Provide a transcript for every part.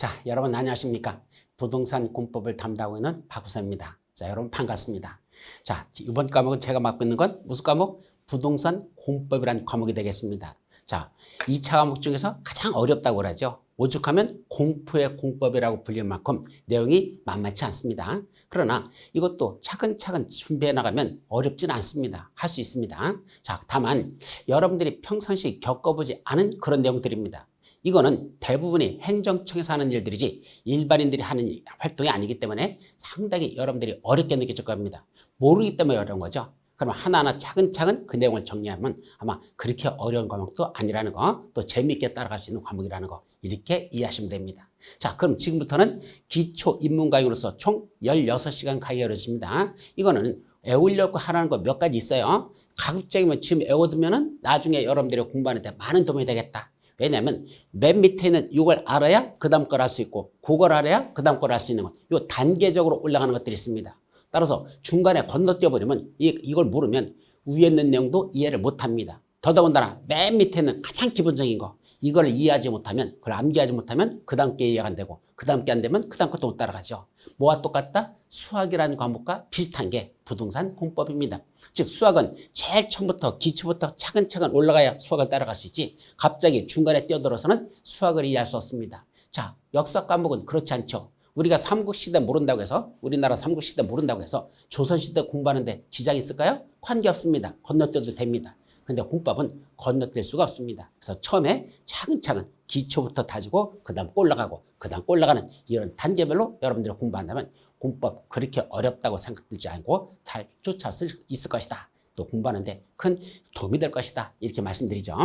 자, 여러분 안녕하십니까? 부동산 공법을 담당하고 있는 박우선입니다. 자, 여러분 반갑습니다. 자, 이번 과목은 제가 맡고 있는 건 무슨 과목? 부동산 공법이라는 과목이 되겠습니다. 자, 2차 과목 중에서 가장 어렵다고 그러죠. 오죽하면 공포의 공법이라고 불릴 만큼 내용이 만만치 않습니다. 그러나 이것도 차근차근 준비해 나가면 어렵진 않습니다. 할 수 있습니다. 자, 다만 여러분들이 평상시 겪어보지 않은 그런 내용들입니다. 이거는 대부분이 행정청에서 하는 일들이지 일반인들이 하는 활동이 아니기 때문에 상당히 여러분들이 어렵게 느껴질 겁니다. 모르기 때문에 어려운 거죠. 그럼 하나하나 차근차근 그 내용을 정리하면 아마 그렇게 어려운 과목도 아니라는 거, 또 재미있게 따라갈 수 있는 과목이라는 거, 이렇게 이해하시면 됩니다. 자, 그럼 지금부터는 기초 입문 강의로서 총 16시간 강의가 이루어집니다. 이거는 외우려고 하라는 거 몇 가지 있어요. 가급적이면 지금 외워두면은 나중에 여러분들이 공부하는데 많은 도움이 되겠다. 왜냐하면 맨 밑에 있는 이걸 알아야 그 다음 걸 알 수 있고, 그걸 알아야 그 다음 걸 알 수 있는 것, 요 단계적으로 올라가는 것들이 있습니다. 따라서 중간에 건너뛰어버리면 이걸 모르면 위에 있는 내용도 이해를 못합니다. 더더군다나 맨 밑에 있는 가장 기본적인 거, 이걸 이해하지 못하면, 그걸 암기하지 못하면 그 다음 게 이해가 안 되고, 그 다음 게 안 되면 그 다음 것도 못 따라가죠. 뭐와 똑같다? 수학이라는 과목과 비슷한 게 부동산 공법입니다. 즉 수학은 제일 처음부터 기초부터 차근차근 올라가야 수학을 따라갈 수 있지, 갑자기 중간에 뛰어들어서는 수학을 이해할 수 없습니다. 자, 역사 과목은 그렇지 않죠. 우리가 삼국시대 모른다고 해서, 우리나라 삼국시대 모른다고 해서 조선시대 공부하는데 지장이 있을까요? 관계없습니다. 건너뛰어도 됩니다. 근데 공법은 건너뛸 수가 없습니다. 그래서 처음에 차근차근 기초부터 다지고 그 다음 올라가고 그 다음 올라가는 이런 단계별로 여러분들이 공부한다면 공법 그렇게 어렵다고 생각들지 않고 잘 쫓아올 수 있을 것이다. 또 공부하는데 큰 도움이 될 것이다. 이렇게 말씀드리죠.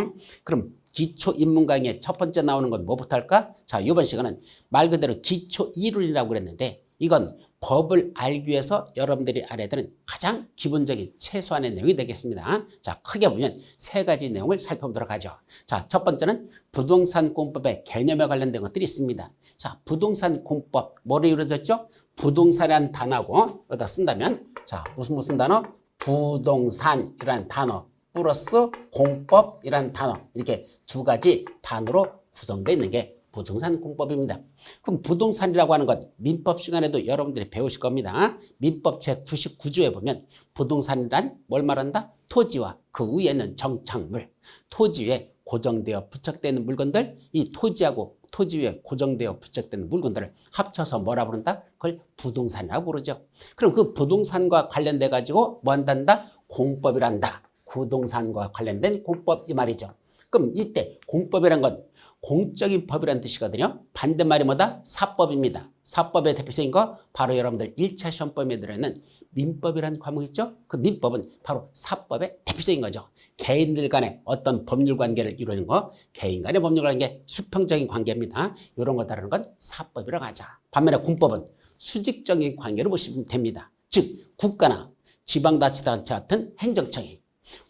그럼 기초 입문 강의의 첫 번째 나오는 건 뭐부터 할까? 자, 이번 시간은 말 그대로 기초 이론이라고 그랬는데, 이건 법을 알기 위해서 여러분들이 알아야 되는 가장 기본적인 최소한의 내용이 되겠습니다. 자, 크게 보면 세 가지 내용을 살펴보도록 하죠. 자, 첫 번째는 부동산 공법의 개념에 관련된 것들이 있습니다. 자, 부동산 공법, 뭐로 이루어졌죠? 부동산이라는 단어하고 여기다 쓴다면, 자, 무슨 단어? 부동산이라는 단어 플러스 공법이라는 단어, 이렇게 두 가지 단어로 구성되어 있는 게 부동산 공법입니다. 그럼 부동산이라고 하는 것 민법 시간에도 여러분들이 배우실 겁니다. 민법 제99조에 보면 부동산이란 뭘 말한다? 토지와 그 위에 있는 정착물, 토지 위에 고정되어 부착되어 있는 물건들, 이 토지하고 토지 위에 고정되어 부착되는 물건들을 합쳐서 뭐라 부른다? 그걸 부동산이라고 부르죠. 그럼 그 부동산과 관련돼 가지고 뭐 한단다? 공법이란다. 부동산과 관련된 공법 이 말이죠. 그럼 이때 공법이란 건 공적인 법이라는 뜻이거든요. 반대말이 뭐다? 사법입니다. 사법의 대표적인 거 바로 여러분들 1차 시험범위에 들어있는 민법이라는 과목 있죠? 그 민법은 바로 사법의 대표적인 거죠. 개인들 간의 어떤 법률 관계를 이루는 거, 개인 간의 법률 관계, 수평적인 관계입니다. 이런 거 다루는 건 사법이라고 하자. 반면에 공법은 수직적인 관계로 보시면 됩니다. 즉 국가나 지방자치단체 같은 행정청이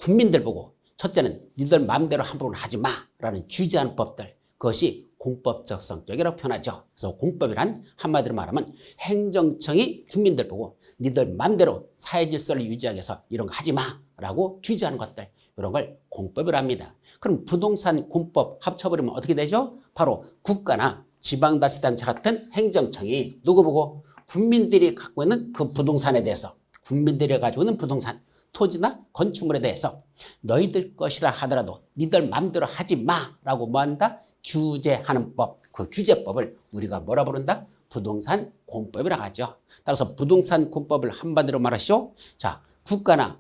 국민들 보고 첫째는 니들 마음대로 함부로는 하지 마라는 규제하는 법들, 그것이 공법적 성격이라고 표현하죠. 그래서 공법이란 한마디로 말하면 행정청이 국민들 보고 니들 마음대로 사회질서를 유지하기 위해서 이런 거 하지 마라고 규제하는 것들, 이런 걸 공법이라 합니다. 그럼 부동산 공법 합쳐버리면 어떻게 되죠? 바로 국가나 지방자치단체 같은 행정청이 누구 보고? 국민들이 갖고 있는 그 부동산에 대해서, 국민들이 가지고 있는 부동산, 토지나 건축물에 대해서 너희들 것이라 하더라도 니들 마음대로 하지 마라고 뭐한다? 규제하는 법, 그 규제법을 우리가 뭐라 부른다? 부동산 공법이라고 하죠. 따라서 부동산 공법을 한마디로 말하시오. 자, 국가나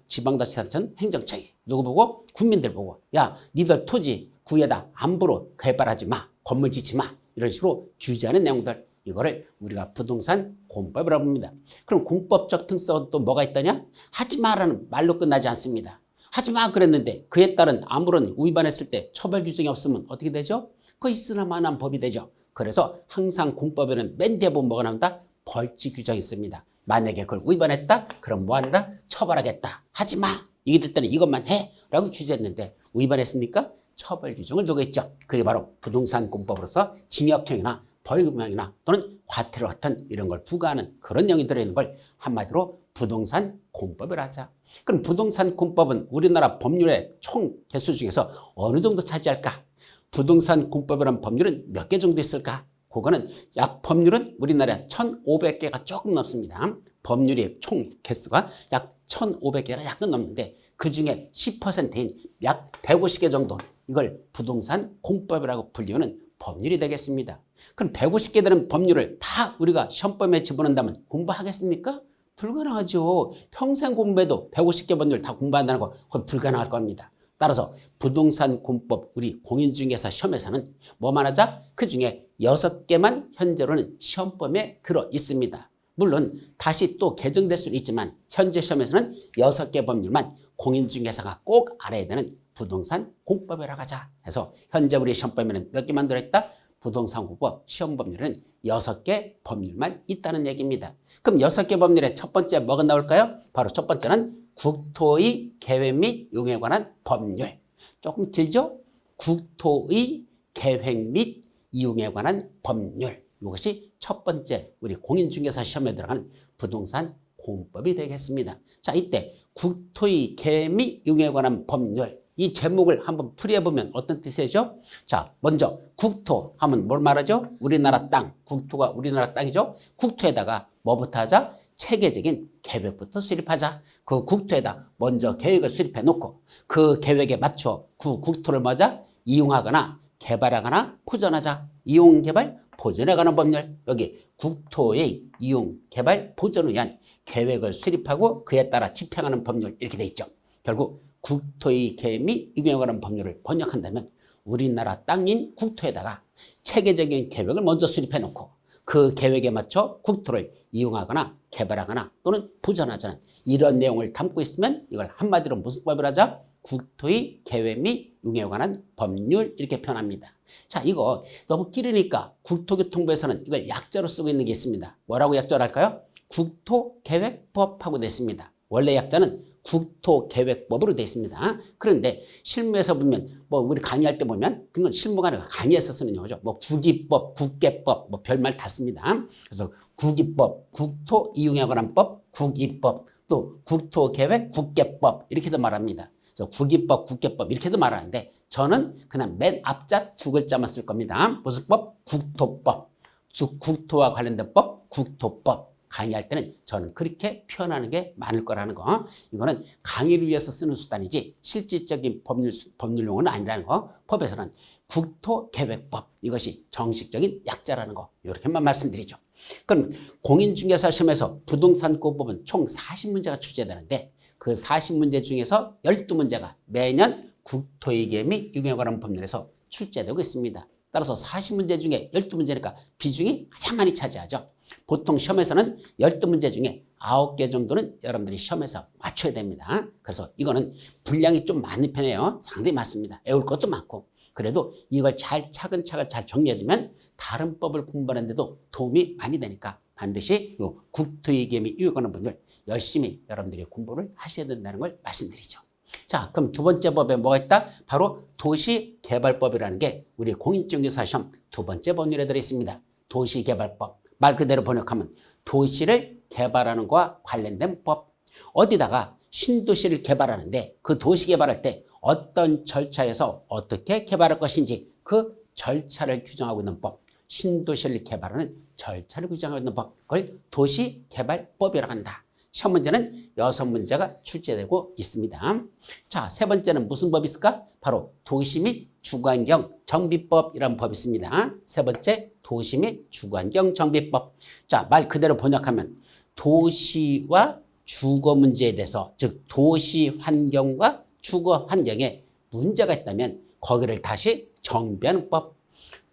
지방자치단체는 행정청이 누구 보고? 국민들 보고, 야, 니들 토지 구에다 함부로 개발하지 마, 건물 짓지 마, 이런 식으로 규제하는 내용들, 이거를 우리가 부동산 공법이라고 합니다. 그럼 공법적 특성은 또 뭐가 있더냐? 하지 마라는 말로 끝나지 않습니다. 하지 마 그랬는데 그에 따른 아무런 위반했을 때 처벌 규정이 없으면 어떻게 되죠? 그거 있으나 마나한 법이 되죠. 그래서 항상 공법에는 맨 뒤에 보면 뭐가 나온다? 벌칙 규정이 있습니다. 만약에 그걸 위반했다? 그럼 뭐 한다? 처벌하겠다. 하지 마. 이럴 때는 이것만 해 라고 규제했는데 위반했습니까? 처벌 규정을 두고 있죠. 그게 바로 부동산 공법으로서 징역형이나 벌금형이나 또는 과태료 같은 이런 걸 부과하는 그런 내용이 들어있는 걸 한마디로 부동산 공법을 하자. 그럼 부동산 공법은 우리나라 법률의 총 개수 중에서 어느 정도 차지할까? 부동산 공법이라는 법률은 몇 개 정도 있을까? 그거는 약 법률은 우리나라에 1,500개가 조금 넘습니다. 법률의 총 개수가 약 1,500개가 약간 넘는데 그중에 10%인 약 150개 정도 이걸 부동산 공법이라고 불리우는 법률이 되겠습니다. 그럼 150개 되는 법률을 다 우리가 시험범위에 집어넣는다면 공부하겠습니까? 불가능하죠. 평생 공부해도 150개 법률 다 공부한다는 거 그건 불가능할 겁니다. 따라서 부동산 공법 우리 공인중개사 시험에서는 뭐만 하자? 그중에 6개만 현재로는 시험범위에 들어 있습니다. 물론 다시 또 개정될 수는 있지만 현재 시험에서는 6개 법률만 공인중개사가 꼭 알아야 되는 부동산 공법이라고 하자 해서 현재 우리 시험범위는 몇 개만 들어있다? 부동산 공법 시험법률은 6개 법률만 있다는 얘기입니다. 그럼 6개 법률의 첫 번째 뭐가 나올까요? 바로 첫 번째는 국토의 계획 및 이용에 관한 법률. 조금 길죠? 국토의 계획 및 이용에 관한 법률. 이것이 첫 번째 우리 공인중개사 시험에 들어가는 부동산 공법이 되겠습니다. 자, 이때 국토의 계획 및 이용에 관한 법률. 이 제목을 한번 풀이해보면 어떤 뜻이죠? 자, 먼저 국토 하면 뭘 말하죠? 우리나라 땅. 국토가 우리나라 땅이죠? 국토에다가 뭐부터 하자? 체계적인 계획부터 수립하자. 그 국토에다 먼저 계획을 수립해 놓고 그 계획에 맞춰 그 국토를 뭐자? 이용하거나 개발하거나 보존하자. 이용, 개발, 보존에 관한 법률. 여기 국토의 이용, 개발, 보존을 위한 계획을 수립하고 그에 따라 집행하는 법률 이렇게 돼 있죠. 결국 국토의 계획 및 이용에 관한 법률을 번역한다면 우리나라 땅인 국토에다가 체계적인 계획을 먼저 수립해 놓고 그 계획에 맞춰 국토를 이용하거나 개발하거나 또는 보존하자는 이런 내용을 담고 있으면 이걸 한마디로 무슨 법을 하자? 국토의 계획 및 이용에 관한 법률 이렇게 표현합니다. 자, 이거 너무 길으니까 국토교통부에서는 이걸 약자로 쓰고 있는 게 있습니다. 뭐라고 약자로 할까요? 국토계획법하고 되어 있습니다. 원래 약자는 국토계획법으로 되어 있습니다. 그런데 실무에서 보면 뭐 우리 강의할 때 보면 그건 실무가 아니라 강의에서 쓰는 용어죠. 뭐 국기법, 국계법 뭐 별말 다 씁니다. 그래서 국기법, 국토이용에 관한 법, 국이법, 또 국토계획, 국계법 이렇게도 말합니다. 그래서 국이법, 국계법 이렇게도 말하는데 저는 그냥 맨 앞자 두 글자만 쓸 겁니다. 무슨 법? 국토법. 국토와 관련된 법, 국토법. 강의할 때는 저는 그렇게 표현하는 게 많을 거라는 거. 이거는 강의를 위해서 쓰는 수단이지 실질적인 법률 용어는 아니라는 거. 법에서는 국토계획법 이것이 정식적인 약자라는 거. 이렇게만 말씀드리죠. 그럼 공인중개사 시험에서 부동산공법은 총 40문제가 출제되는데 그 40문제 중에서 12문제가 매년 국토의 계획 및 이용에 관한 법률에서 출제되고 있습니다. 따라서 40문제 중에 12문제니까 비중이 가장 많이 차지하죠. 보통 시험에서는 12문제 중에 9개 정도는 여러분들이 시험에서 맞춰야 됩니다. 그래서 이거는 분량이 좀 많은 편이에요. 상당히 많습니다. 외울 것도 많고. 그래도 이걸 잘 차근차근 잘 정리해주면 다른 법을 공부하는데도 도움이 많이 되니까 반드시 이 국토의 계획 및 이용에 관한 법률 열심히 여러분들이 공부를 하셔야 된다는 걸 말씀드리죠. 자, 그럼 두 번째 법에 뭐가 있다? 바로 도시개발법이라는 게 우리 공인중개사 시험 두 번째 법률에 들어있습니다. 도시개발법. 말 그대로 번역하면 도시를 개발하는 것과 관련된 법. 어디다가 신도시를 개발하는데 그 도시 개발할 때 어떤 절차에서 어떻게 개발할 것인지 그 절차를 규정하고 있는 법. 신도시를 개발하는 절차를 규정하고 있는 법. 그걸 도시개발법이라고 한다. 시험 문제는 6문제가 출제되고 있습니다. 자, 세 번째는 무슨 법이 있을까? 바로 도시 및 주거환경 정비법이라는 법이 있습니다. 세 번째 도시 및 주거환경 정비법. 자, 말 그대로 번역하면 도시와 주거 문제에 대해서 즉 도시 환경과 주거 환경에 문제가 있다면 거기를 다시 정비하는 법.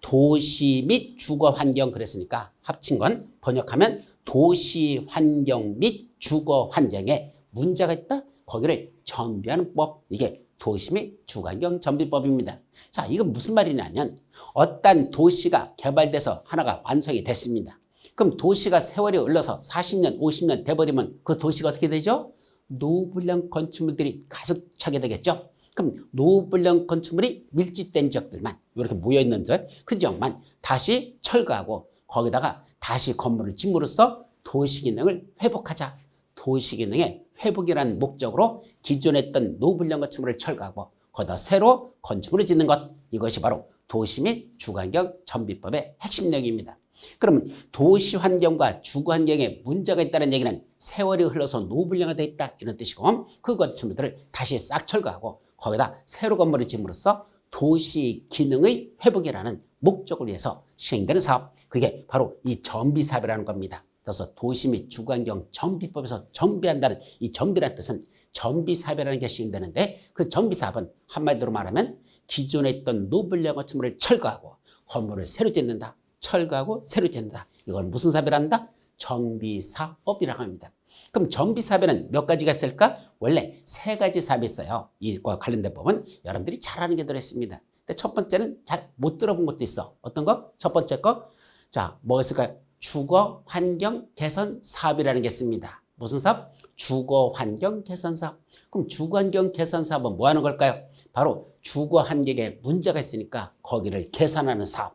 도시 및 주거 환경 그랬으니까 합친 건 번역하면 도시 환경 및 주거 환경에 문제가 있다? 거기를 정비하는 법. 이게 도시 및 주거환경 정비법입니다. 자, 이건 무슨 말이냐면 어떤 도시가 개발돼서 하나가 완성이 됐습니다. 그럼 도시가 세월이 흘러서 40년, 50년 돼버리면 그 도시가 어떻게 되죠? 노후불량 건축물들이 가득 차게 되겠죠? 그럼 노후불량 건축물이 밀집된 지역들만 이렇게 모여있는 그 지역만 다시 철거하고 거기다가 다시 건물을 짓므로써 도시기능을 회복하자. 도시기능의 회복이라는 목적으로 기존에 있던 노후불량 건축물을 철거하고 거기다 새로 건축물을 짓는 것. 이것이 바로 도시 및 주거환경 정비법의 핵심 내용입니다. 그러면 도시 환경과 주거 환경에 문제가 있다는 얘기는 세월이 흘러서 노블령화 되어 있다 이런 뜻이고, 그 건축물들을 다시 싹 철거하고 거기다 새로 건물을 짓음으로써 도시 기능의 회복이라는 목적을 위해서 시행되는 사업, 그게 바로 이 정비사업이라는 겁니다. 그래서 도시 및 주거환경 정비법에서 정비한다는 이 정비라는 뜻은 정비사업이라는 게 시행되는데, 그 정비사업은 한마디로 말하면 기존에 있던 노블령 건축물을 철거하고 건물을 새로 짓는다, 철거하고 새로 짓는다. 이걸 무슨 사업이란다? 정비사업이라고 합니다. 그럼 정비사업에는 몇 가지가 있을까? 원래 세 가지 사업이 있어요. 이과 관련된 법은 여러분들이 잘 아는 게 들어있습니다. 근데 첫 번째는 잘 못 들어본 것도 있어. 어떤 거? 첫 번째 거. 자, 뭐가 있을까요? 주거 환경 개선 사업이라는 게 있습니다. 무슨 사업? 주거 환경 개선 사업. 그럼 주거 환경 개선 사업은 뭐 하는 걸까요? 바로 주거 환경에 문제가 있으니까 거기를 개선하는 사업.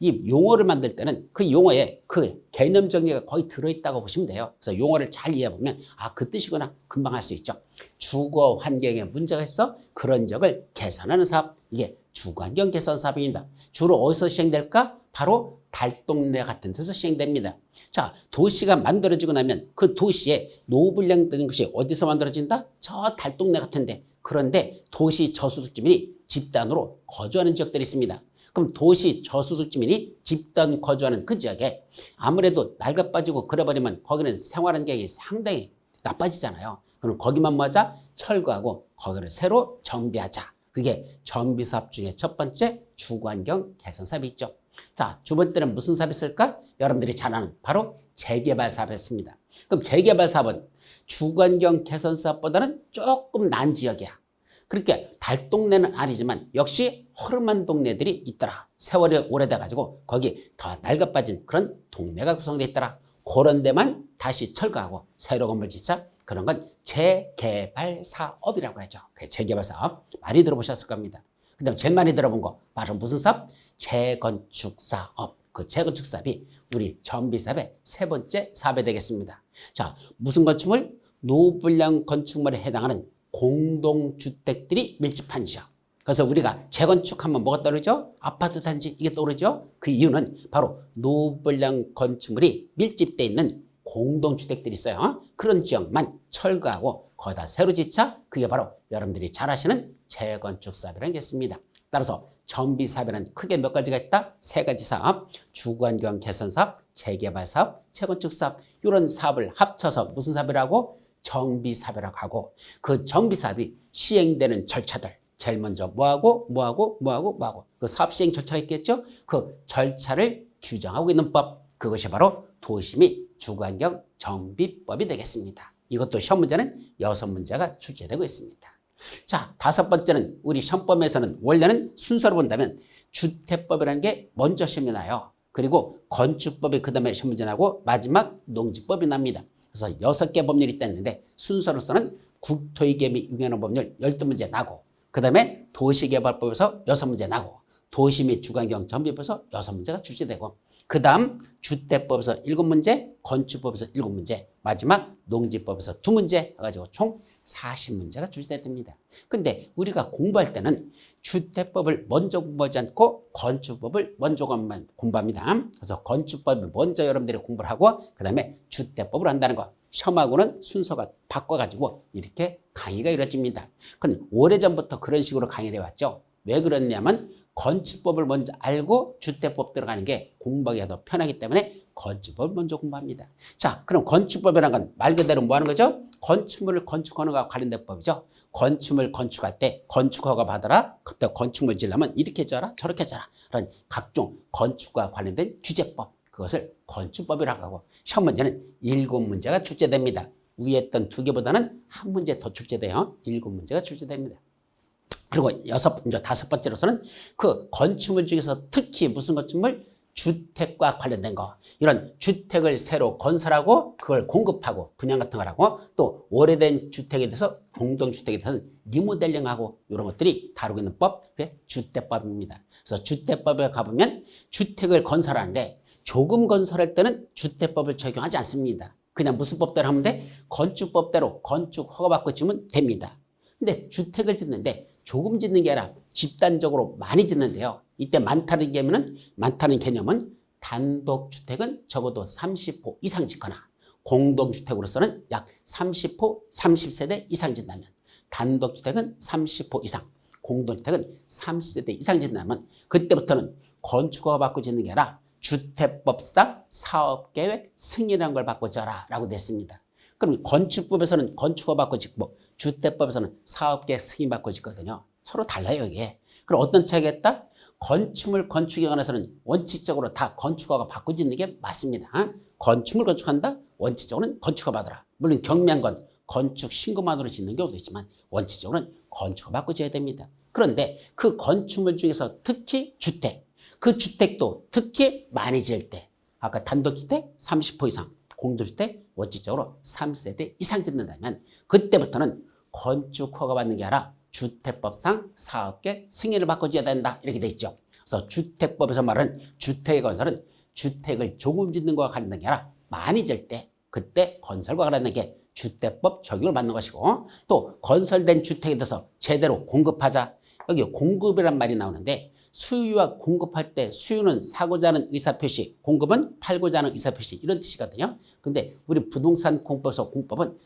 이 용어를 만들 때는 그 용어에 그 개념 정리가 거의 들어있다고 보시면 돼요. 그래서 용어를 잘 이해해보면 아, 그 뜻이구나 금방 알 수 있죠. 주거 환경에 문제가 있어 그런 적을 개선하는 사업, 이게 주거 환경 개선 사업입니다. 주로 어디서 시행될까? 바로 달동네 같은 데서 시행됩니다. 자, 도시가 만들어지고 나면 그 도시에 노블령 되는 것이 어디서 만들어진다? 저 달동네 같은데. 그런데 도시 저소득주민이 집단으로 거주하는 지역들이 있습니다. 그럼 도시 저소득주민이 집단 거주하는 그 지역에 아무래도 낡아 빠지고 그래버리면 거기는 생활 환경이 상당히 나빠지잖아요. 그럼 거기만 뭐하자? 철거하고 거기를 새로 정비하자. 그게 정비사업 중에 첫 번째 주거환경 개선 사업이 있죠. 자, 두 번째는 무슨 사업이 있을까? 여러분들이 잘 아는 바로 재개발 사업이었습니다. 그럼 재개발 사업은 주거환경 개선 사업보다는 조금 난 지역이야. 그렇게 달동네는 아니지만 역시 허름한 동네들이 있더라. 세월이 오래돼가지고 거기 더 낡아 빠진 그런 동네가 구성되어 있더라. 그런 데만 다시 철거하고 새로 건물 짓자. 그런 건 재개발 사업이라고 하죠. 재개발 사업 많이 들어보셨을 겁니다. 그 다음 제일 많이 들어본 거 바로 무슨 사업? 재건축 사업. 그 재건축 사업이 우리 정비사업의 세 번째 사업이 되겠습니다. 자, 무슨 건축물? 노블령 건축물에 해당하는 공동주택들이 밀집한 지역. 그래서 우리가 재건축하면 뭐가 떠오르죠? 아파트 단지, 이게 떠오르죠? 그 이유는 바로 노블령 건축물이 밀집되어 있는 공동주택들이 있어요. 그런 지역만 철거하고 거기다 새로 짓자. 그게 바로 여러분들이 잘 아시는 재건축 사업이라는 게 있습니다. 따라서 정비사업에는 크게 몇 가지가 있다? 세 가지 사업, 주거환경 개선 사업, 재개발 사업, 재건축 사업. 이런 사업을 합쳐서 무슨 사업이라고? 정비사업이라고 하고, 그 정비사업이 시행되는 절차들, 제일 먼저 뭐하고 그 사업 시행 절차가 있겠죠? 그 절차를 규정하고 있는 법, 그것이 바로 도시 및 주거환경 정비법이 되겠습니다. 이것도 시험 문제는 6문제가 출제되고 있습니다. 자, 다섯 번째는 우리 시험범에서는 원래는 순서로 본다면 주택법이라는 게 먼저 시험이 나요. 그리고 건축법이 그 다음에 시험 문제 나고 마지막 농지법이 납니다. 그래서 6개 법률이 있다는데 순서로서는 국토위계 및 유기농 법률 12문제 나고, 그 다음에 도시개발법에서 6문제 나고, 도시 및 주거환경 정비법에서 6문제가 출제되고, 그 다음 주택법에서 7문제, 건축법에서 7문제, 마지막 농지법에서 2문제 해가지고 총 40문제가 출제됩니다. 근데 우리가 공부할 때는 주택법을 먼저 공부하지 않고 건축법을 먼저 공부합니다. 그래서 건축법을 먼저 여러분들이 공부를 하고 그 다음에 주택법을 한다는 거. 시험하고는 순서가 바꿔가지고 이렇게 강의가 이루어집니다. 근데 오래전부터 그런 식으로 강의를 해왔죠. 왜 그러냐면 건축법을 먼저 알고 주택법 들어가는 게 공부하기가 더 편하기 때문에 건축법을 먼저 공부합니다. 자, 그럼 건축법이라는 건 말 그대로 뭐 하는 거죠? 건축물을 건축하는 것과 관련된 법이죠. 건축물 건축할 때 건축허가 받아라. 그때 건축물 지으려면 이렇게 해줘라 저렇게 해줘라. 그런 각종 건축과 관련된 규제법, 그것을 건축법이라고 하고 시험 문제는 7문제가 출제됩니다. 위에 했던 2개보다는 한 문제 더 출제돼요. 7문제가 출제됩니다. 그리고 다섯 번째로서는 그 건축물 중에서 특히 무슨 건축물? 주택과 관련된 거. 이런 주택을 새로 건설하고 그걸 공급하고 분양 같은 걸 하고 또 오래된 주택에 대해서 공동주택에 대해서는 리모델링하고 이런 것들이 다루고 있는 법, 그게 주택법입니다. 그래서 주택법에 가보면 주택을 건설하는데 조금 건설할 때는 주택법을 적용하지 않습니다. 그냥 무슨 법대로 하면 돼? 건축법대로 건축 허가받고 지으면 됩니다. 근데 주택을 짓는데 조금 짓는 게 아니라 집단적으로 많이 짓는데요. 이때 많다는 개념은 단독주택은 적어도 30호 이상 짓거나 공동주택으로서는 약 30세대 이상 짓는다면, 단독주택은 30호 이상, 공동주택은 30세대 이상 짓는다면 그때부터는 건축허가 받고 짓는 게 아니라 주택법상 사업계획 승인이라는 걸 받고 져라 라고 됐습니다. 그럼 건축법에서는 건축허가 받고 짓고 주택법에서는 사업계획 승인 받고 짓거든요. 서로 달라요 이게. 그럼 어떤 차이가 있다? 건축물 건축에 관해서는 원칙적으로 다 건축허가 받고 짓는 게 맞습니다. 건축물 건축한다? 원칙적으로는 건축허가 받으라. 물론 경미한 건 건축 신고만으로 짓는 경우도 있지만 원칙적으로는 건축허가 받고 지어야 됩니다. 그런데 그 건축물 중에서 특히 주택, 그 주택도 특히 많이 지을 때 아까 단독주택 30호 이상, 공동주택 원칙적으로 3세대 이상 짓는다면 그때부터는 건축허가 받는 게 아니라 주택법상 사업계획 승인을 받고 지어야 된다 이렇게 돼 있죠. 그래서 주택법에서 말하는 주택의 건설은 주택을 조금 짓는 것과 관련된 게 아니라 많이 지을 때 그때 건설과 관련된 게 주택법 적용을 받는 것이고, 또 건설된 주택에 대해서 제대로 공급하자. 여기 공급이란 말이 나오는데 수유와 공급할 때 수유는 사고자 하는 의사표시, 공급은 팔고자 하는 의사표시 이런 뜻이거든요. 근데 우리 부동산 공법에서 공법은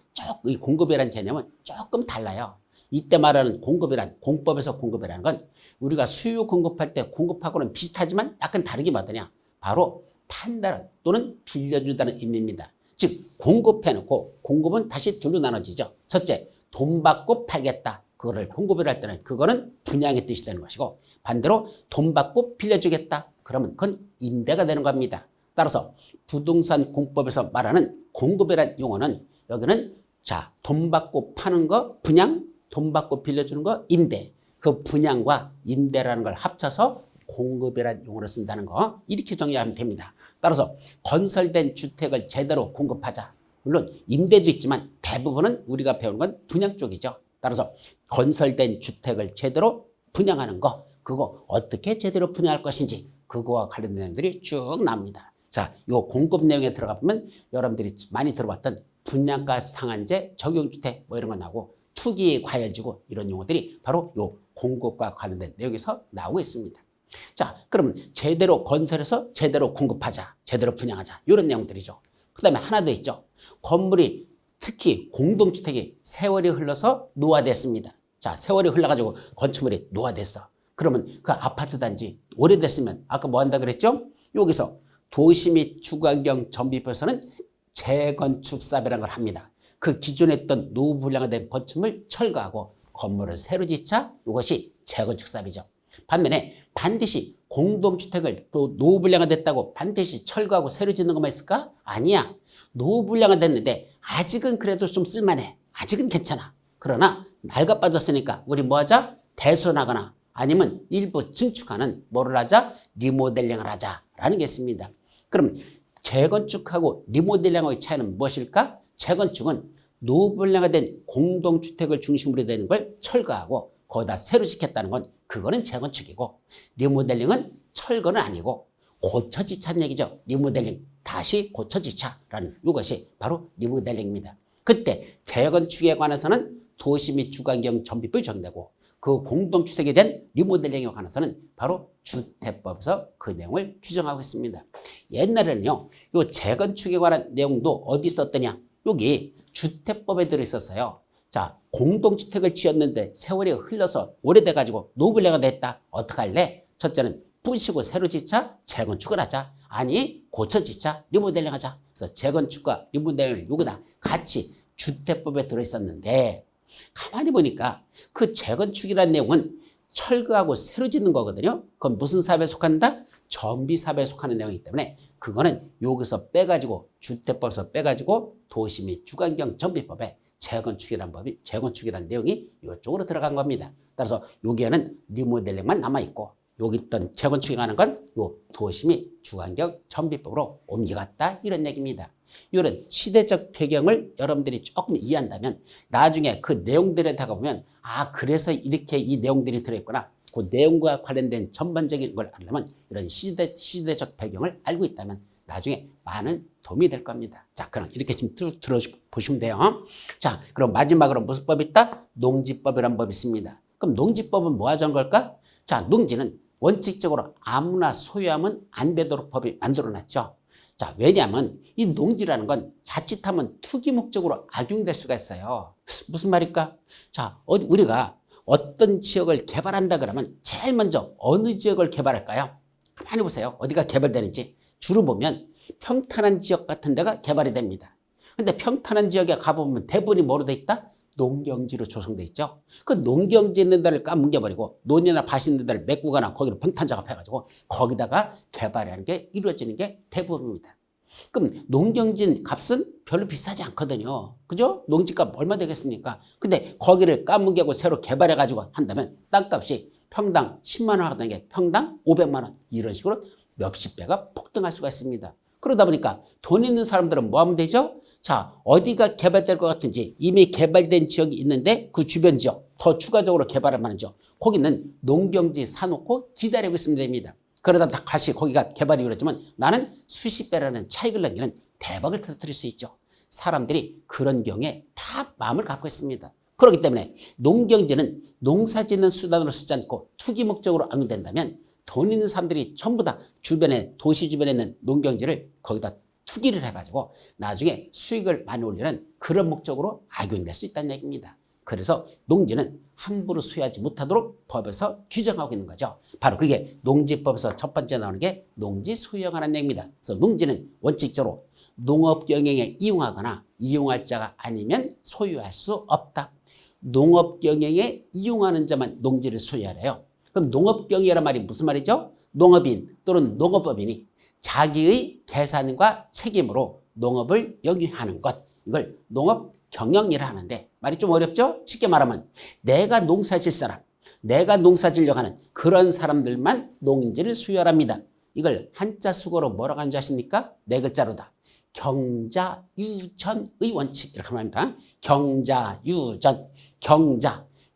이 공급이라는 개념은 조금 달라요. 이때 말하는 공급이란, 공법에서 공급이라는 건 우리가 수유 공급할 때 공급하고는 비슷하지만 약간 다르게 뭐더냐, 바로 판다는 또는 빌려준다는 의미입니다. 즉 공급해놓고 공급은 다시 둘로 나눠지죠. 첫째, 돈 받고 팔겠다. 그거를 공급을 할 때는 그거는 분양의 뜻이 되는 것이고, 반대로 돈 받고 빌려주겠다. 그러면 그건 임대가 되는 겁니다. 따라서 부동산 공법에서 말하는 공급이라는 용어는 여기는 자, 돈 받고 파는 거 분양, 돈 받고 빌려주는 거 임대. 그 분양과 임대라는 걸 합쳐서 공급이라는 용어를 쓴다는 거 이렇게 정리하면 됩니다. 따라서 건설된 주택을 제대로 공급하자. 물론 임대도 있지만 대부분은 우리가 배우는 건 분양 쪽이죠. 따라서 건설된 주택을 제대로 분양하는 거, 그거 어떻게 제대로 분양할 것인지 그거와 관련된 내용들이 쭉 나옵니다. 자, 요 공급 내용에 들어가 보면 여러분들이 많이 들어봤던 분양가 상한제, 적용주택 뭐 이런 거 나오고 투기 과열지구 이런 용어들이 바로 요 공급과 관련된 내용에서 나오고 있습니다. 자, 그럼 제대로 건설해서 제대로 공급하자, 제대로 분양하자 이런 내용들이죠. 그 다음에 하나 더 있죠. 건물이 특히 공동주택이 세월이 흘러서 노화됐습니다. 자, 세월이 흘러가지고 건축물이 노화됐어. 그러면 그 아파트 단지 오래됐으면 아까 뭐 한다 그랬죠? 여기서 도시 및 주거환경 정비법에서는 재건축 사업이라는 걸 합니다. 그 기존에 있던 노후불량화된 건축물 철거하고 건물을 새로 짓자, 이것이 재건축 사업이죠. 반면에 반드시 공동주택을 또 노후불량화됐다고 반드시 철거하고 새로 짓는 것만 있을까? 아니야. 노후불량화됐는데 아직은 그래도 좀 쓸만해. 아직은 괜찮아. 그러나 낡아 빠졌으니까 우리 뭐 하자? 대손하거나 아니면 일부 증축하는 뭐를 하자? 리모델링을 하자라는 게 있습니다. 그럼 재건축하고 리모델링의 차이는 무엇일까? 재건축은 노후불량화된 공동주택을 중심으로 되는 걸 철거하고 거기다 새로 짓겠다는 건 그거는 재건축이고, 리모델링은 철거는 아니고 고쳐지차는 얘기죠. 리모델링, 다시 고쳐지차라는 이것이 바로 리모델링입니다. 그때 재건축에 관해서는 도시 및 주거환경 정비법이 적용되고 그 공동주택에 대한 리모델링에 관해서는 바로 주택법에서 그 내용을 규정하고 있습니다. 옛날에는요, 이 재건축에 관한 내용도 어디 있었더냐? 여기 주택법에 들어있었어요. 자, 공동주택을 지었는데 세월이 흘러서 오래돼가지고 노후불량화 됐다. 어떡할래? 첫째는 부시고 새로 짓자, 재건축을 하자. 아니, 고쳐 짓자, 리모델링 하자. 그래서 재건축과 리모델링을 요거다 같이 주택법에 들어있었는데 가만히 보니까 그 재건축이라는 내용은 철거하고 새로 짓는 거거든요. 그건 무슨 사업에 속한다? 정비사업에 속하는 내용이기 때문에 그거는 여기서 빼가지고 주택법에서 빼가지고 도시 및 주거환경 정비법에 재건축이라는 내용이 이쪽으로 들어간 겁니다. 따라서 여기에는 리모델링만 남아있고 여기 있던 재건축에 관한 건 요 도시 및 주거환경 정비법으로 옮겨갔다 이런 얘기입니다. 이런 시대적 배경을 여러분들이 조금 이해한다면 나중에 그 내용들에 다가보면 아, 그래서 이렇게 이 내용들이 들어있구나. 그 내용과 관련된 전반적인 걸 알려면 이런 시대적 배경을 알고 있다면 나중에 많은 도움이 될 겁니다. 자, 그럼 이렇게 좀 들어보시면 돼요. 자, 그럼 마지막으로 무슨 법이 있다? 농지법이라는 법이 있습니다. 그럼 농지법은 뭐 하자는 걸까? 자, 농지는 원칙적으로 아무나 소유하면 안 되도록 법이 만들어놨죠. 자, 왜냐하면 이 농지라는 건 자칫하면 투기 목적으로 악용될 수가 있어요. 무슨 말일까? 자, 우리가 어떤 지역을 개발한다 그러면 제일 먼저 어느 지역을 개발할까요? 가만히 보세요. 어디가 개발되는지. 주로 보면 평탄한 지역 같은 데가 개발이 됩니다. 근데 평탄한 지역에 가보면 대부분이 뭐로 돼 있다? 농경지로 조성돼 있죠. 그 농경지 있는 데를 까뭉개버리고 논이나 밭 있는 데를 메꾸거나 거기를 평탄 작업해가지고 거기다가 개발하는 게 이루어지는 게 대부분입니다. 그럼 농경지 값은 별로 비싸지 않거든요. 그죠? 농지값 얼마 되겠습니까? 근데 거기를 까뭉개고 새로 개발해가지고 한다면 땅값이 평당 10만 원 하던 게 평당 500만 원 이런 식으로 몇십 배가 폭등할 수가 있습니다. 그러다 보니까 돈 있는 사람들은 뭐 하면 되죠? 자, 어디가 개발될 것 같은지 이미 개발된 지역이 있는데 그 주변 지역, 더 추가적으로 개발할 만한 지역, 거기는 농경지 사놓고 기다리고 있으면 됩니다. 그러다 다시 거기가 개발이 이루어지면 나는 수십 배라는 차익을 남기는 대박을 터뜨릴 수 있죠. 사람들이 그런 경우에 다 마음을 갖고 있습니다. 그렇기 때문에 농경지는 농사 짓는 수단으로 쓰지 않고 투기 목적으로 악용된다면 돈 있는 사람들이 전부 다 주변에, 도시 주변에 있는 농경지를 거기다 투기를 해가지고 나중에 수익을 많이 올리는 그런 목적으로 악용될 수 있다는 얘기입니다. 그래서 농지는 함부로 소유하지 못하도록 법에서 규정하고 있는 거죠. 바로 그게 농지법에서 첫 번째 나오는 게 농지 소유하는 얘기입니다. 그래서 농지는 원칙적으로 농업 경영에 이용하거나 이용할 자가 아니면 소유할 수 없다. 농업 경영에 이용하는 자만 농지를 소유하래요. 그럼 농업 경영이란 말이 무슨 말이죠? 농업인 또는 농업법인이 자기의 계산과 책임으로 농업을 영위하는 것. 이걸 농업 경영이라 하는데 말이 좀 어렵죠? 쉽게 말하면 내가 농사 질 사람, 내가 농사 지려고 하는 그런 사람들만 농지를 소유하랍니다. 이걸 한자 수거로 뭐라고 하는지 아십니까? 네 글자로다. 경자유전의 원칙 이렇게 말합니다. 경자유전,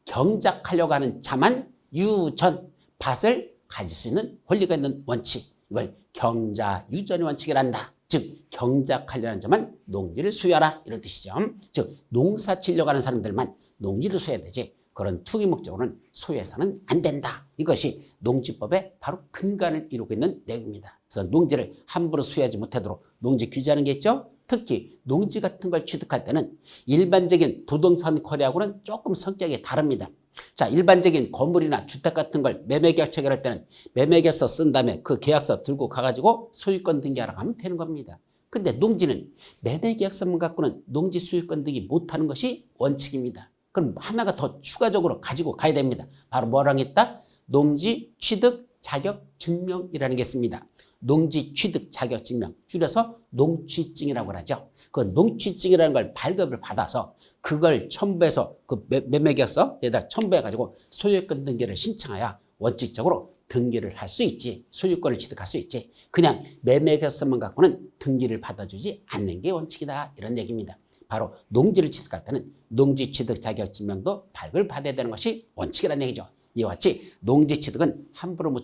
경작하려고 하는 자만 유전, 밭을 가질 수 있는 권리가 있는 원칙. 이걸 경자유전의 원칙이란다. 즉 경작하려는 자만 농지를 소유하라 이런 뜻이죠. 즉 농사 지려고 하는 사람들만 농지를 소유해야 되지 그런 투기 목적으로는 소유해서는 안 된다. 이것이 농지법의 바로 근간을 이루고 있는 내용입니다. 그래서 농지를 함부로 소유하지 못하도록 농지 규제하는 게 있죠. 특히 농지 같은 걸 취득할 때는 일반적인 부동산 거래하고는 조금 성격이 다릅니다. 자, 일반적인 건물이나 주택 같은 걸 매매계약 체결할 때는 매매계약서 쓴 다음에 그 계약서 들고 가가지고 소유권 등기하러 가면 되는 겁니다. 근데 농지는 매매계약서만 갖고는 농지 소유권 등기 못하는 것이 원칙입니다. 그럼 하나가 더 추가적으로 가지고 가야 됩니다. 바로 뭐랑 했다? 농지 취득 자격 증명이라는 게 있습니다. 농지 취득 자격 증명, 줄여서 농취증이라고 하죠. 그 농취증이라는 걸 발급을 받아서 그걸 첨부해서 그 매매계약서에다 첨부해가지고 소유권 등기를 신청해야 원칙적으로 등기를 할 수 있지, 소유권을 취득할 수 있지. 그냥 매매계약서만 갖고는 등기를 받아주지 않는 게 원칙이다 이런 얘기입니다. 바로 농지를 취득할 때는 농지 취득 자격 증명도 발급을 받아야 되는 것이 원칙이라는 얘기죠. 이와 같이 농지 취득은 함부로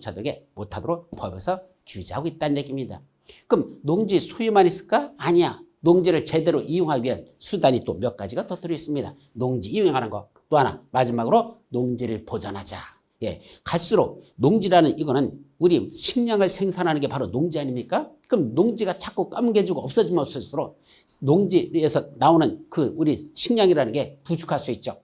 못하도록 법에서 규제하고 있다는 얘기입니다. 그럼 농지 소유만 있을까? 아니야. 농지를 제대로 이용하기 위한 수단이 또 몇 가지가 더 들어있습니다. 농지 이용하는 거. 또 하나 마지막으로 농지를 보존하자. 예, 갈수록 농지라는 이거는 우리 식량을 생산하는 게 바로 농지 아닙니까? 그럼 농지가 자꾸 까뭉개지고 없어지면 없어질수록 농지에서 나오는 그 우리 식량이라는 게 부족할 수 있죠.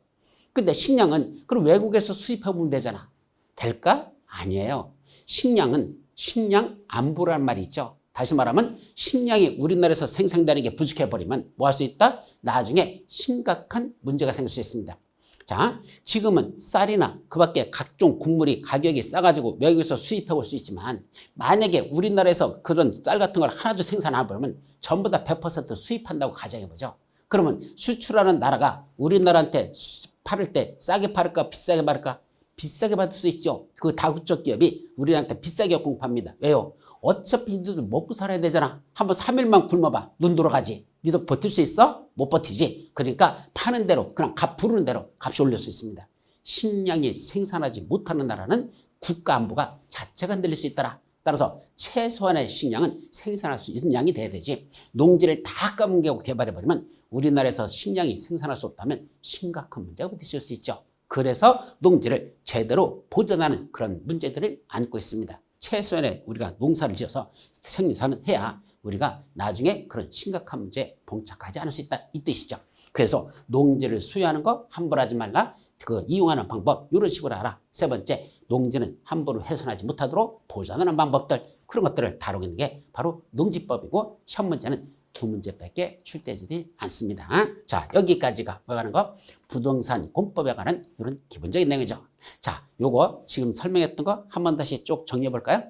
근데 식량은 그럼 외국에서 수입해 오면 되잖아. 될까? 아니에요. 식량은 식량 안보란 말이 있죠. 다시 말하면 식량이 우리나라에서 생산되는 게 부족해버리면 뭐 할 수 있다? 나중에 심각한 문제가 생길 수 있습니다. 자, 지금은 쌀이나 그 밖에 각종 곡물이 가격이 싸가지고 외국에서 수입해 올 수 있지만 만약에 우리나라에서 그런 쌀 같은 걸 하나도 생산 안 해버리면 전부 다 100% 수입한다고 가정해보죠. 그러면 수출하는 나라가 우리나라한테 팔을 때 싸게 팔을까 비싸게 팔을까? 비싸게 받을 수 있죠. 그 다국적 기업이 우리한테 비싸게 공급합니다. 왜요? 어차피 니들 먹고 살아야 되잖아. 한번 3일만 굶어봐. 눈 돌아가지. 니들 버틸 수 있어? 못 버티지. 그러니까 파는 대로 그냥 값 부르는 대로 값이 올릴 수 있습니다. 식량이 생산하지 못하는 나라는 국가 안보가 자체가 흔들릴 수 있더라. 따라서 최소한의 식량은 생산할 수 있는 양이 돼야 되지. 농지를 다 까뭉개고 개발해버리면 우리나라에서 식량이 생산할 수 없다면 심각한 문제가 부딪힐 수 있죠. 그래서 농지를 제대로 보존하는 그런 문제들을 안고 있습니다. 최소한의 우리가 농사를 지어서 생산을 해야 우리가 나중에 그런 심각한 문제에 봉착하지 않을 수 있다 이 뜻이죠. 그래서 농지를 수요하는 거 함부로 하지 말라. 그 이용하는 방법 이런 식으로 알아. 세 번째, 농지는 함부로 훼손하지 못하도록 보존하는 방법들 그런 것들을 다루고 있는 게 바로 농지법이고 시험 문제는 두 문제밖에 출제되지 않습니다. 자, 여기까지가 뭐가 하는 거? 부동산 공법에 관한 이런 기본적인 내용이죠. 자, 요거 지금 설명했던 거 한 번 다시 쭉 정리해 볼까요?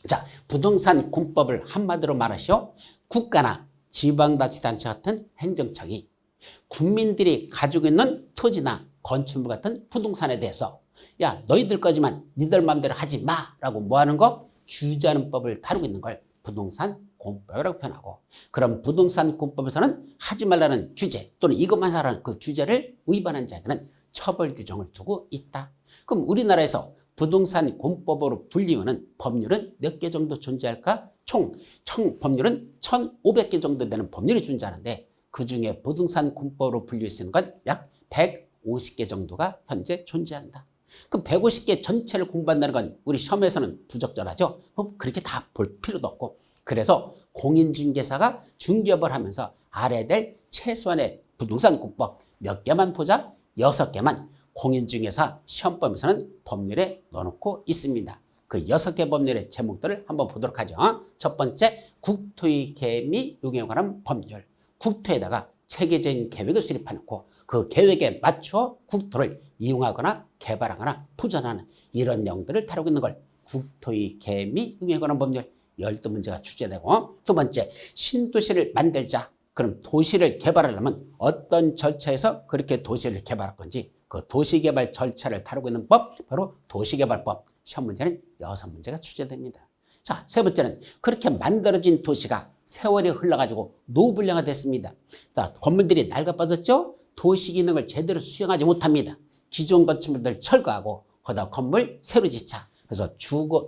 자, 부동산 공법을 한마디로 말하시오. 국가나 지방자치단체 같은 행정청이 국민들이 가지고 있는 토지나 건축물 같은 부동산에 대해서 야, 너희들 거지만 니들 마음대로 하지 마라고 뭐 하는 거? 규제하는 법을 다루고 있는 걸 부동산 공법이라고 표현하고, 그럼 부동산 공법에서는 하지 말라는 규제 또는 이것만 하라는 그 규제를 위반한 자에게는 처벌 규정을 두고 있다. 그럼 우리나라에서 부동산 공법으로 불리우는 법률은 몇 개 정도 존재할까? 총 법률은 1,500개 정도 되는 법률이 존재하는데 그중에 부동산 공법으로 불릴 수 있는 건 약 150개 정도가 현재 존재한다. 그럼 150개 전체를 공부한다는 건 우리 시험에서는 부적절하죠. 그렇게 다 볼 필요도 없고, 그래서 공인중개사가 중개업을 하면서 알아야 될 최소한의 부동산 공법 몇 개만 보자. 6개만 공인중개사 시험법에서는 법률에 넣어놓고 있습니다. 그 6개 법률의 제목들을 한번 보도록 하죠. 첫 번째, 국토의 계획 및 운영에 관한 법률. 국토에다가 체계적인 계획을 수립해놓고 그 계획에 맞춰 국토를 이용하거나 개발하거나 보존하는 이런 내용들을 다루고 있는 걸 국토의 계획 및 운영에 관한 법률 12문제가 출제되고, 두 번째, 신도시를 만들자. 그럼 도시를 개발하려면 어떤 절차에서 그렇게 도시를 개발할 건지 그 도시개발 절차를 다루고 있는 법, 바로 도시개발법. 시험 문제는 6문제가 출제됩니다. 자, 세 번째는 그렇게 만들어진 도시가 세월이 흘러가지고 노후불량화 됐습니다. 자, 건물들이 낡아빠졌죠? 도시 기능을 제대로 수행하지 못합니다. 기존 건축물들 철거하고 거기다 건물 새로 짓자. 그래서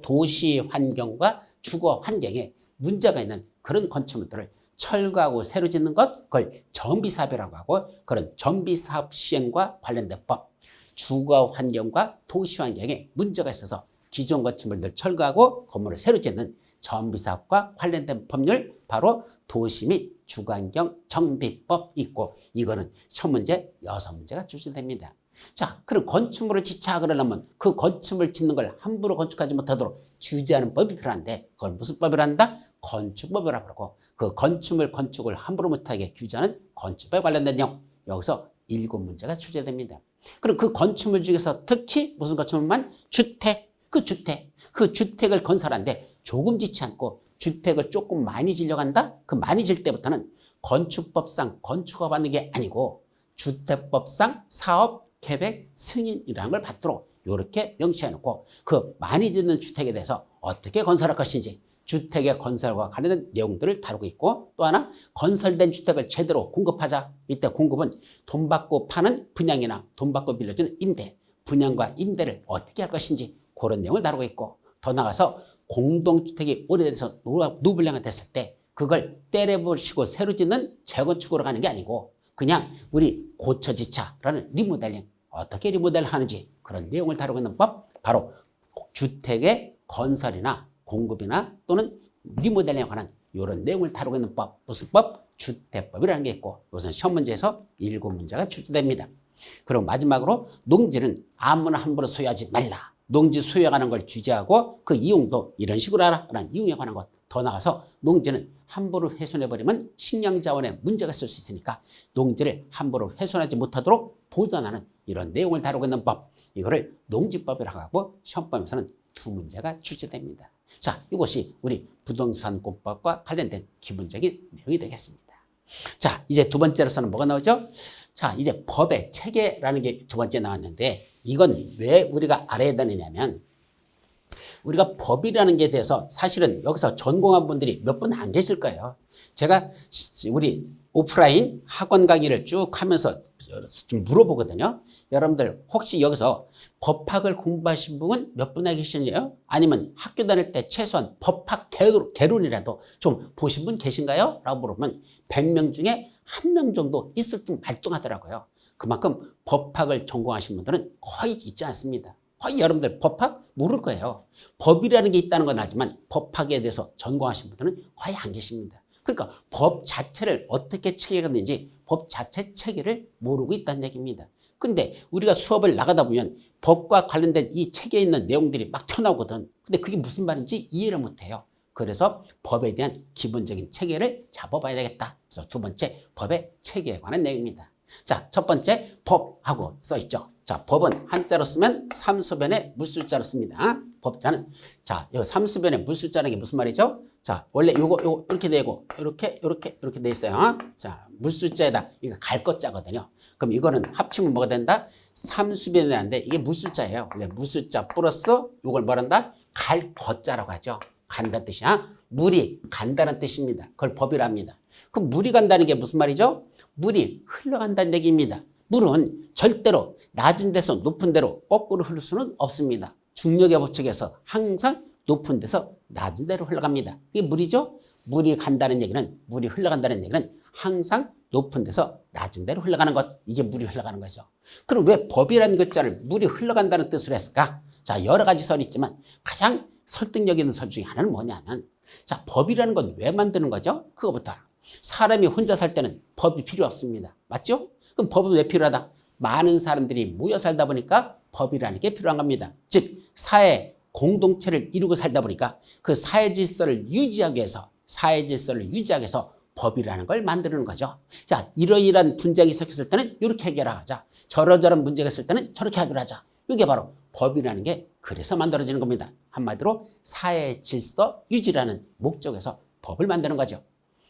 도시 환경과 주거 환경에 문제가 있는 그런 건축물들을 철거하고 새로 짓는 것, 그걸 정비사업이라고 하고, 그런 정비사업 시행과 관련된 법, 주거 환경과 도시 환경에 문제가 있어서 기존 건축물들 철거하고 건물을 새로 짓는 정비사업과 관련된 법률, 바로 도시 및 주거환경 정비법 있고, 이거는 시험 문제 6문제가 출제됩니다. 자, 그럼 건축물을 짓자 그러려면 그 건축물 짓는 걸 함부로 건축하지 못하도록 규제하는 법이 필요한데 그걸 무슨 법이라 한다? 건축법이라고 그러고, 그 건축을 함부로 못하게 규제하는 건축법에 관련된 내용, 여기서 7문제가 출제됩니다. 그럼 그 건축물 중에서 특히 무슨 건축물만? 주택. 그 주택을 건설하는데 조금 짓지 않고 주택을 조금 많이 지려고 한다? 그 많이 질 때부터는 건축법상 건축허가 받는 게 아니고 주택법상 사업 계획 승인이라는 걸 받도록 이렇게 명시해 놓고, 그 많이 짓는 주택에 대해서 어떻게 건설할 것인지 주택의 건설과 관련된 내용들을 다루고 있고, 또 하나 건설된 주택을 제대로 공급하자. 이때 공급은 돈 받고 파는 분양이나 돈 받고 빌려주는 임대, 분양과 임대를 어떻게 할 것인지 그런 내용을 다루고 있고, 더 나아가서 공동주택이 오래돼서 노불량화 됐을 때 그걸 때려부시고 새로 짓는 재건축으로 가는 게 아니고 그냥 우리 고쳐지차라는 리모델링, 어떻게 리모델을 하는지 그런 내용을 다루고 있는 법, 바로 주택의 건설이나 공급이나 또는 리모델링에 관한 이런 내용을 다루고 있는 법, 무슨 법? 주택법이라는 게 있고, 이것은 시험 문제에서 7문제가 출제됩니다. 그리고 마지막으로 농지는 아무나 함부로 소유하지 말라. 농지 소유하는 걸 규제하고 그 이용도 이런 식으로 하라. 그런 이용에 관한 것. 더 나아가서 농지는 함부로 훼손해버리면 식량자원에 문제가 있을 수 있으니까 농지를 함부로 훼손하지 못하도록 보존하는 이런 내용을 다루고 있는 법, 이거를 농지법이라고 하고 시험범에서는 2문제가 출제됩니다. 자, 이것이 우리 부동산공법과 관련된 기본적인 내용이 되겠습니다. 자, 이제 두 번째로서는 뭐가 나오죠? 자, 이제 법의 체계라는 게 두 번째 나왔는데, 이건 왜 우리가 알아야 되느냐면, 우리가 법이라는 게 대해서 사실은 여기서 전공한 분들이 몇 분 안 계실 거예요. 제가 우리 오프라인 학원 강의를 쭉 하면서 좀 물어보거든요. 여러분들 혹시 여기서 법학을 공부하신 분은 몇 분나 계시나요? 아니면 학교 다닐 때 최소한 법학 개론이라도 좀 보신 분 계신가요? 라고 물어보면 100명 중에 1명 정도 있을 듯 말뚱하더라고요. 그만큼 법학을 전공하신 분들은 거의 있지 않습니다. 거의 여러분들 법학 모를 거예요. 법이라는 게 있다는 건 알지만 법학에 대해서 전공하신 분들은 거의 안 계십니다. 그러니까 법 자체를 어떻게 체계하는지 법 자체 체계를 모르고 있다는 얘기입니다. 근데 우리가 수업을 나가다 보면 법과 관련된 이 책에 있는 내용들이 막 튀어나오거든. 근데 그게 무슨 말인지 이해를 못해요. 그래서 법에 대한 기본적인 체계를 잡아봐야 되겠다. 그래서 두 번째, 법의 체계에 관한 내용입니다. 자, 첫 번째 법하고 써있죠. 자, 법은 한자로 쓰면 삼수변의 무술자로 씁니다. 법자는 자, 이 삼수변의 무술자라는 게 무슨 말이죠? 자, 원래 요거 이렇게 되고 이렇게 돼 있어요. 자, 무술자에다 이거 갈 것자거든요. 그럼 이거는 합치면 뭐가 된다? 삼수변이라는데 이게 무술자예요. 근데 무술자 플러스 요걸 뭐란다? 갈 것자라고 하죠. 간다는 뜻이야. 물이 간다는 뜻입니다. 그걸 법이랍니다. 그럼 물이 간다는 게 무슨 말이죠? 물이 흘러간다는 얘기입니다. 물은 절대로 낮은 데서 높은 데로 거꾸로 흐를 수는 없습니다. 중력의 법칙에서 항상 높은 데서 낮은 데로 흘러갑니다. 이게 물이죠? 물이 간다는 얘기는, 물이 흘러간다는 얘기는 항상 높은 데서 낮은 데로 흘러가는 것. 이게 물이 흘러가는 거죠. 그럼 왜 법이라는 글자를 물이 흘러간다는 뜻으로 했을까? 자, 여러 가지 설이 있지만 가장 설득력 있는 설 중에 하나는 뭐냐면, 자, 법이라는 건 왜 만드는 거죠? 그거부터. 사람이 혼자 살 때는 법이 필요 없습니다. 맞죠? 그럼 법은 왜 필요하다? 많은 사람들이 모여 살다 보니까 법이라는 게 필요한 겁니다. 즉, 사회 공동체를 이루고 살다 보니까 그 사회 질서를 유지하기 위해서, 법이라는 걸 만드는 거죠. 자, 이러이러한 분쟁이 생겼을 때는 이렇게 해결하자. 저러저런 문제가 있을 때는 저렇게 해결하자. 이게 바로 법이라는 게 그래서 만들어지는 겁니다. 한마디로 사회 질서 유지라는 목적에서 법을 만드는 거죠.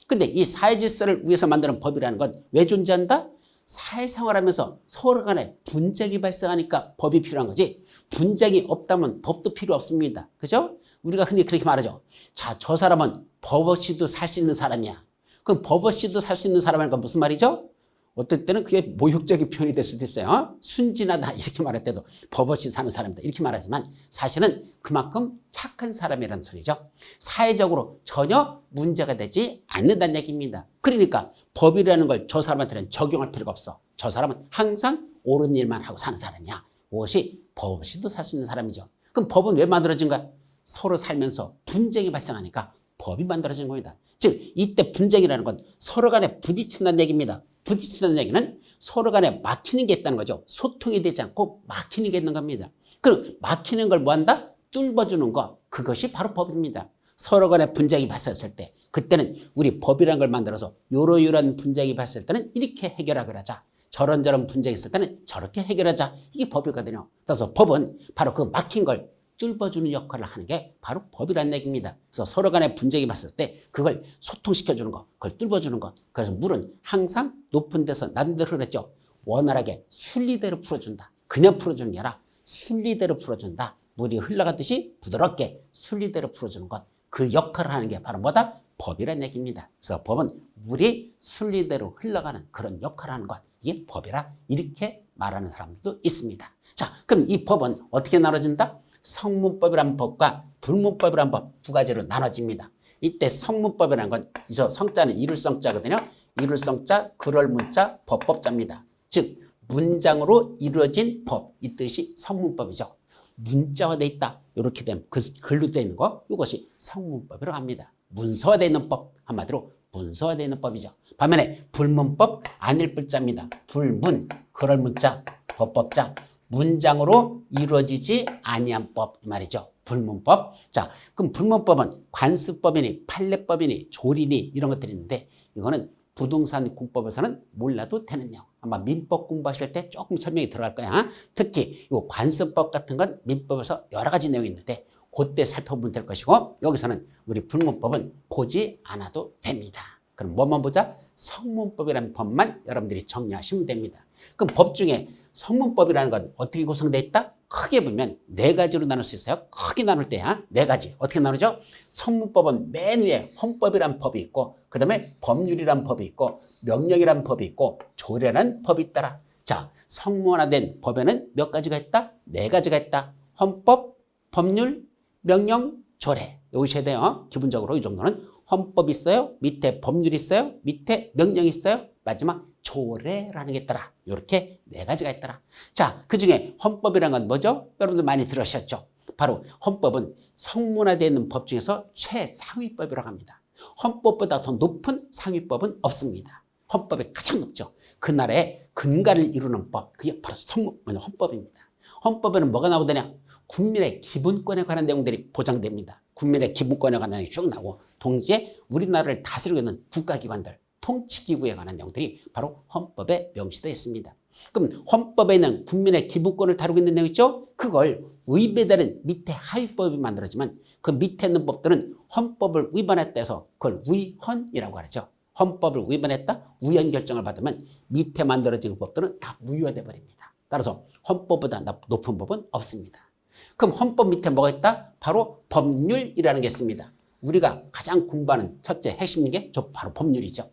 근데 이 사회 질서를 위해서 만드는 법이라는 건 왜 존재한다? 사회생활하면서 서로 간에 분쟁이 발생하니까 법이 필요한 거지, 분쟁이 없다면 법도 필요 없습니다. 그죠? 우리가 흔히 그렇게 말하죠. 자, 저 사람은 법 없이도 살 수 있는 사람이야. 그럼 법 없이도 살 수 있는 사람이니까 무슨 말이죠? 어떨 때는 그게 모욕적인 표현이 될 수도 있어요. 순진하다 이렇게 말할 때도 법 없이 사는 사람이다 이렇게 말하지만 사실은 그만큼 착한 사람이라는 소리죠. 사회적으로 전혀 문제가 되지 않는다는 얘기입니다. 그러니까 법이라는 걸 저 사람한테는 적용할 필요가 없어. 저 사람은 항상 옳은 일만 하고 사는 사람이야. 무엇이 법 없이도 살 수 있는 사람이죠. 그럼 법은 왜 만들어진가? 서로 살면서 분쟁이 발생하니까 법이 만들어진 겁니다. 즉 이때 분쟁이라는 건 서로 간에 부딪힌다는 얘기입니다. 부딪힌다는 얘기는 서로 간에 막히는 게 있다는 거죠. 소통이 되지 않고 막히는 게 있는 겁니다. 그럼 막히는 걸 뭐한다? 뚫어주는 거. 그것이 바로 법입니다. 서로 간에 분쟁이 발생했을 때 그때는 우리 법이라는 걸 만들어서 요러요러한 분쟁이 발생할 때는 이렇게 해결하기로 하자. 저런저런 분쟁이 있을 때는 저렇게 해결하자. 이게 법이거든요. 그래서 법은 바로 그 막힌 걸 뚫어주는 역할을 하는 게 바로 법이라는 얘기입니다. 그래서 서로 간에 분쟁이 봤을 때 그걸 소통시켜주는 거, 그걸 뚫어주는 거. 그래서 물은 항상 높은 데서 낮은 데로 흐르죠. 원활하게 순리대로 풀어준다. 그냥 풀어주는 게 아니라 순리대로 풀어준다. 물이 흘러가듯이 부드럽게 순리대로 풀어주는 것. 그 역할을 하는 게 바로 뭐다? 법이라는 얘기입니다. 그래서 법은 물이 순리대로 흘러가는 그런 역할을 하는 것. 이게 법이라 이렇게 말하는 사람들도 있습니다. 자, 그럼 이 법은 어떻게 나눠진다? 성문법이라는 법과 불문법이라는 법 두 가지로 나눠집니다. 이때 성문법이라는 건 저 성자는 이룰성자거든요. 이룰성자, 그럴문자, 법법자입니다. 즉 문장으로 이루어진 법, 이 뜻이 성문법이죠. 문자화되어 있다. 이렇게 되면 글로 되어 있는 거, 이것이 성문법이라고 합니다. 문서화되어 있는 법, 한마디로 문서화되어 있는 법이죠. 반면에 불문법, 안일불자입니다. 불문, 그럴문자, 법법자. 문장으로 이루어지지 아니한 법 이 말이죠. 불문법. 자, 그럼 불문법은 관습법이니 판례법이니 조리니 이런 것들이 있는데 이거는 부동산 공법에서는 몰라도 되는 내용. 아마 민법 공부하실 때 조금 설명이 들어갈 거야. 특히 이 관습법 같은 건 민법에서 여러 가지 내용이 있는데 그때 살펴보면 될 것이고 여기서는 우리 불문법은 보지 않아도 됩니다. 그럼 뭐만 보자? 성문법이라는 법만 여러분들이 정리하시면 됩니다. 그럼 법 중에 성문법이라는 건 어떻게 구성되어 있다? 크게 보면 네 가지로 나눌 수 있어요. 크게 나눌 때야 네 가지. 어떻게 나누죠? 성문법은 맨 위에 헌법이라는 법이 있고 그 다음에 법률이라는 법이 있고 명령이라는 법이 있고 조례라는 법이 있더라. 자, 성문화된 법에는 몇 가지가 있다? 네 가지가 있다. 헌법, 법률, 명령, 조례. 여기셔야 돼요. 기본적으로 이 정도는 헌법 있어요. 밑에 법률 있어요. 밑에 명령 있어요. 마지막 조례라는 게 있더라. 이렇게 네 가지가 있더라. 자, 그중에 헌법이라는 건 뭐죠? 여러분들 많이 들으셨죠? 바로 헌법은 성문화되어 있는 법 중에서 최상위법이라고 합니다. 헌법보다 더 높은 상위법은 없습니다. 헌법이 가장 높죠. 그 나라의 근간을 이루는 법, 그게 바로 헌법입니다. 헌법에는 뭐가 나오더냐? 국민의 기본권에 관한 내용들이 보장됩니다. 국민의 기본권에 관한 내용이 쭉 나오고, 동시에 우리나라를 다스리고 있는 국가기관들, 통치기구에 관한 내용들이 바로 헌법에 명시되어 있습니다. 그럼 헌법에 있는 국민의 기본권을 다루고 있는 내용 있죠? 그걸 위배되는 밑에 하위법이 만들어지면 그 밑에 있는 법들은 헌법을 위반했다 해서 그걸 위헌이라고 하죠. 헌법을 위반했다, 위헌 결정을 받으면 밑에 만들어진 법들은 다 무효화돼 버립니다. 따라서 헌법보다 높은 법은 없습니다. 그럼 헌법 밑에 뭐가 있다? 바로 법률이라는 게 있습니다. 우리가 가장 공부하는 첫째 핵심인 게 바로 법률이죠.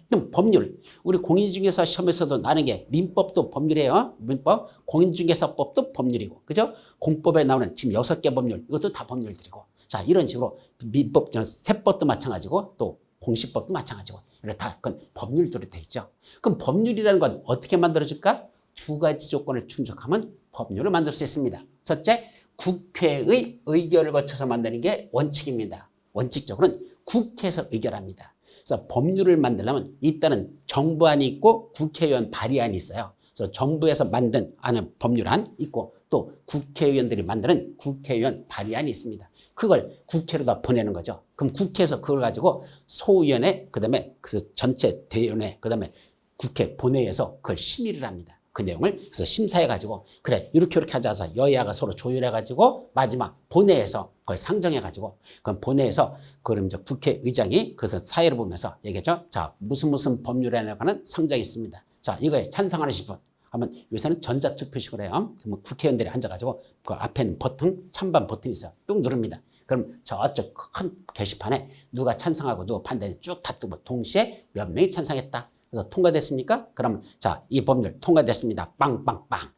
그럼 법률, 우리 공인중개사 시험에서도 나는 게 민법도 법률이에요. 민법, 공인중개사법도 법률이고, 그죠? 공법에 나오는 지금 6개 법률, 이것도 다 법률들이고. 자, 이런 식으로 민법, 세법도 마찬가지고 또 공시법도 마찬가지고. 이렇게 다 그건 법률들이 돼 있죠. 그럼 법률이라는 건 어떻게 만들어질까? 두 가지 조건을 충족하면 법률을 만들 수 있습니다. 첫째, 국회의 의결을 거쳐서 만드는 게 원칙입니다. 원칙적으로는 국회에서 의결합니다. 그래서 법률을 만들려면 일단은 정부안이 있고 국회의원 발의안이 있어요. 그래서 정부에서 만든 법률안 있고 또 국회의원들이 만드는 국회의원 발의안이 있습니다. 그걸 국회로다 보내는 거죠. 그럼 국회에서 그걸 가지고 소위원회, 그다음에 그 전체 대의원회, 그다음에 국회 본회의에서 그걸 심의를 합니다. 그 내용을 그래서 심사해가지고 그래 이렇게 하자 해서 여야가 서로 조율해가지고 마지막 본회의에서 그걸 상정해가지고 그럼 본회의에서 그럼 이제 국회의장이 그래서 사회를 보면서 얘기했죠. 자, 무슨 법률안에 관한 상정이 있습니다. 자, 이거에 찬성하시는 분 하면 요새는 전자투표식으로 해요. 그러면 국회의원들이 앉아가지고 그 앞에 있는 버튼, 찬반 버튼이 있어요. 뚝 누릅니다. 그럼 저쪽 큰 게시판에 누가 찬성하고 누가 반대해 쭉 다 뜨고 동시에 몇 명이 찬성했다. 그래서 통과됐습니까? 그러면 자, 이 법률 통과됐습니다. 빵빵빵.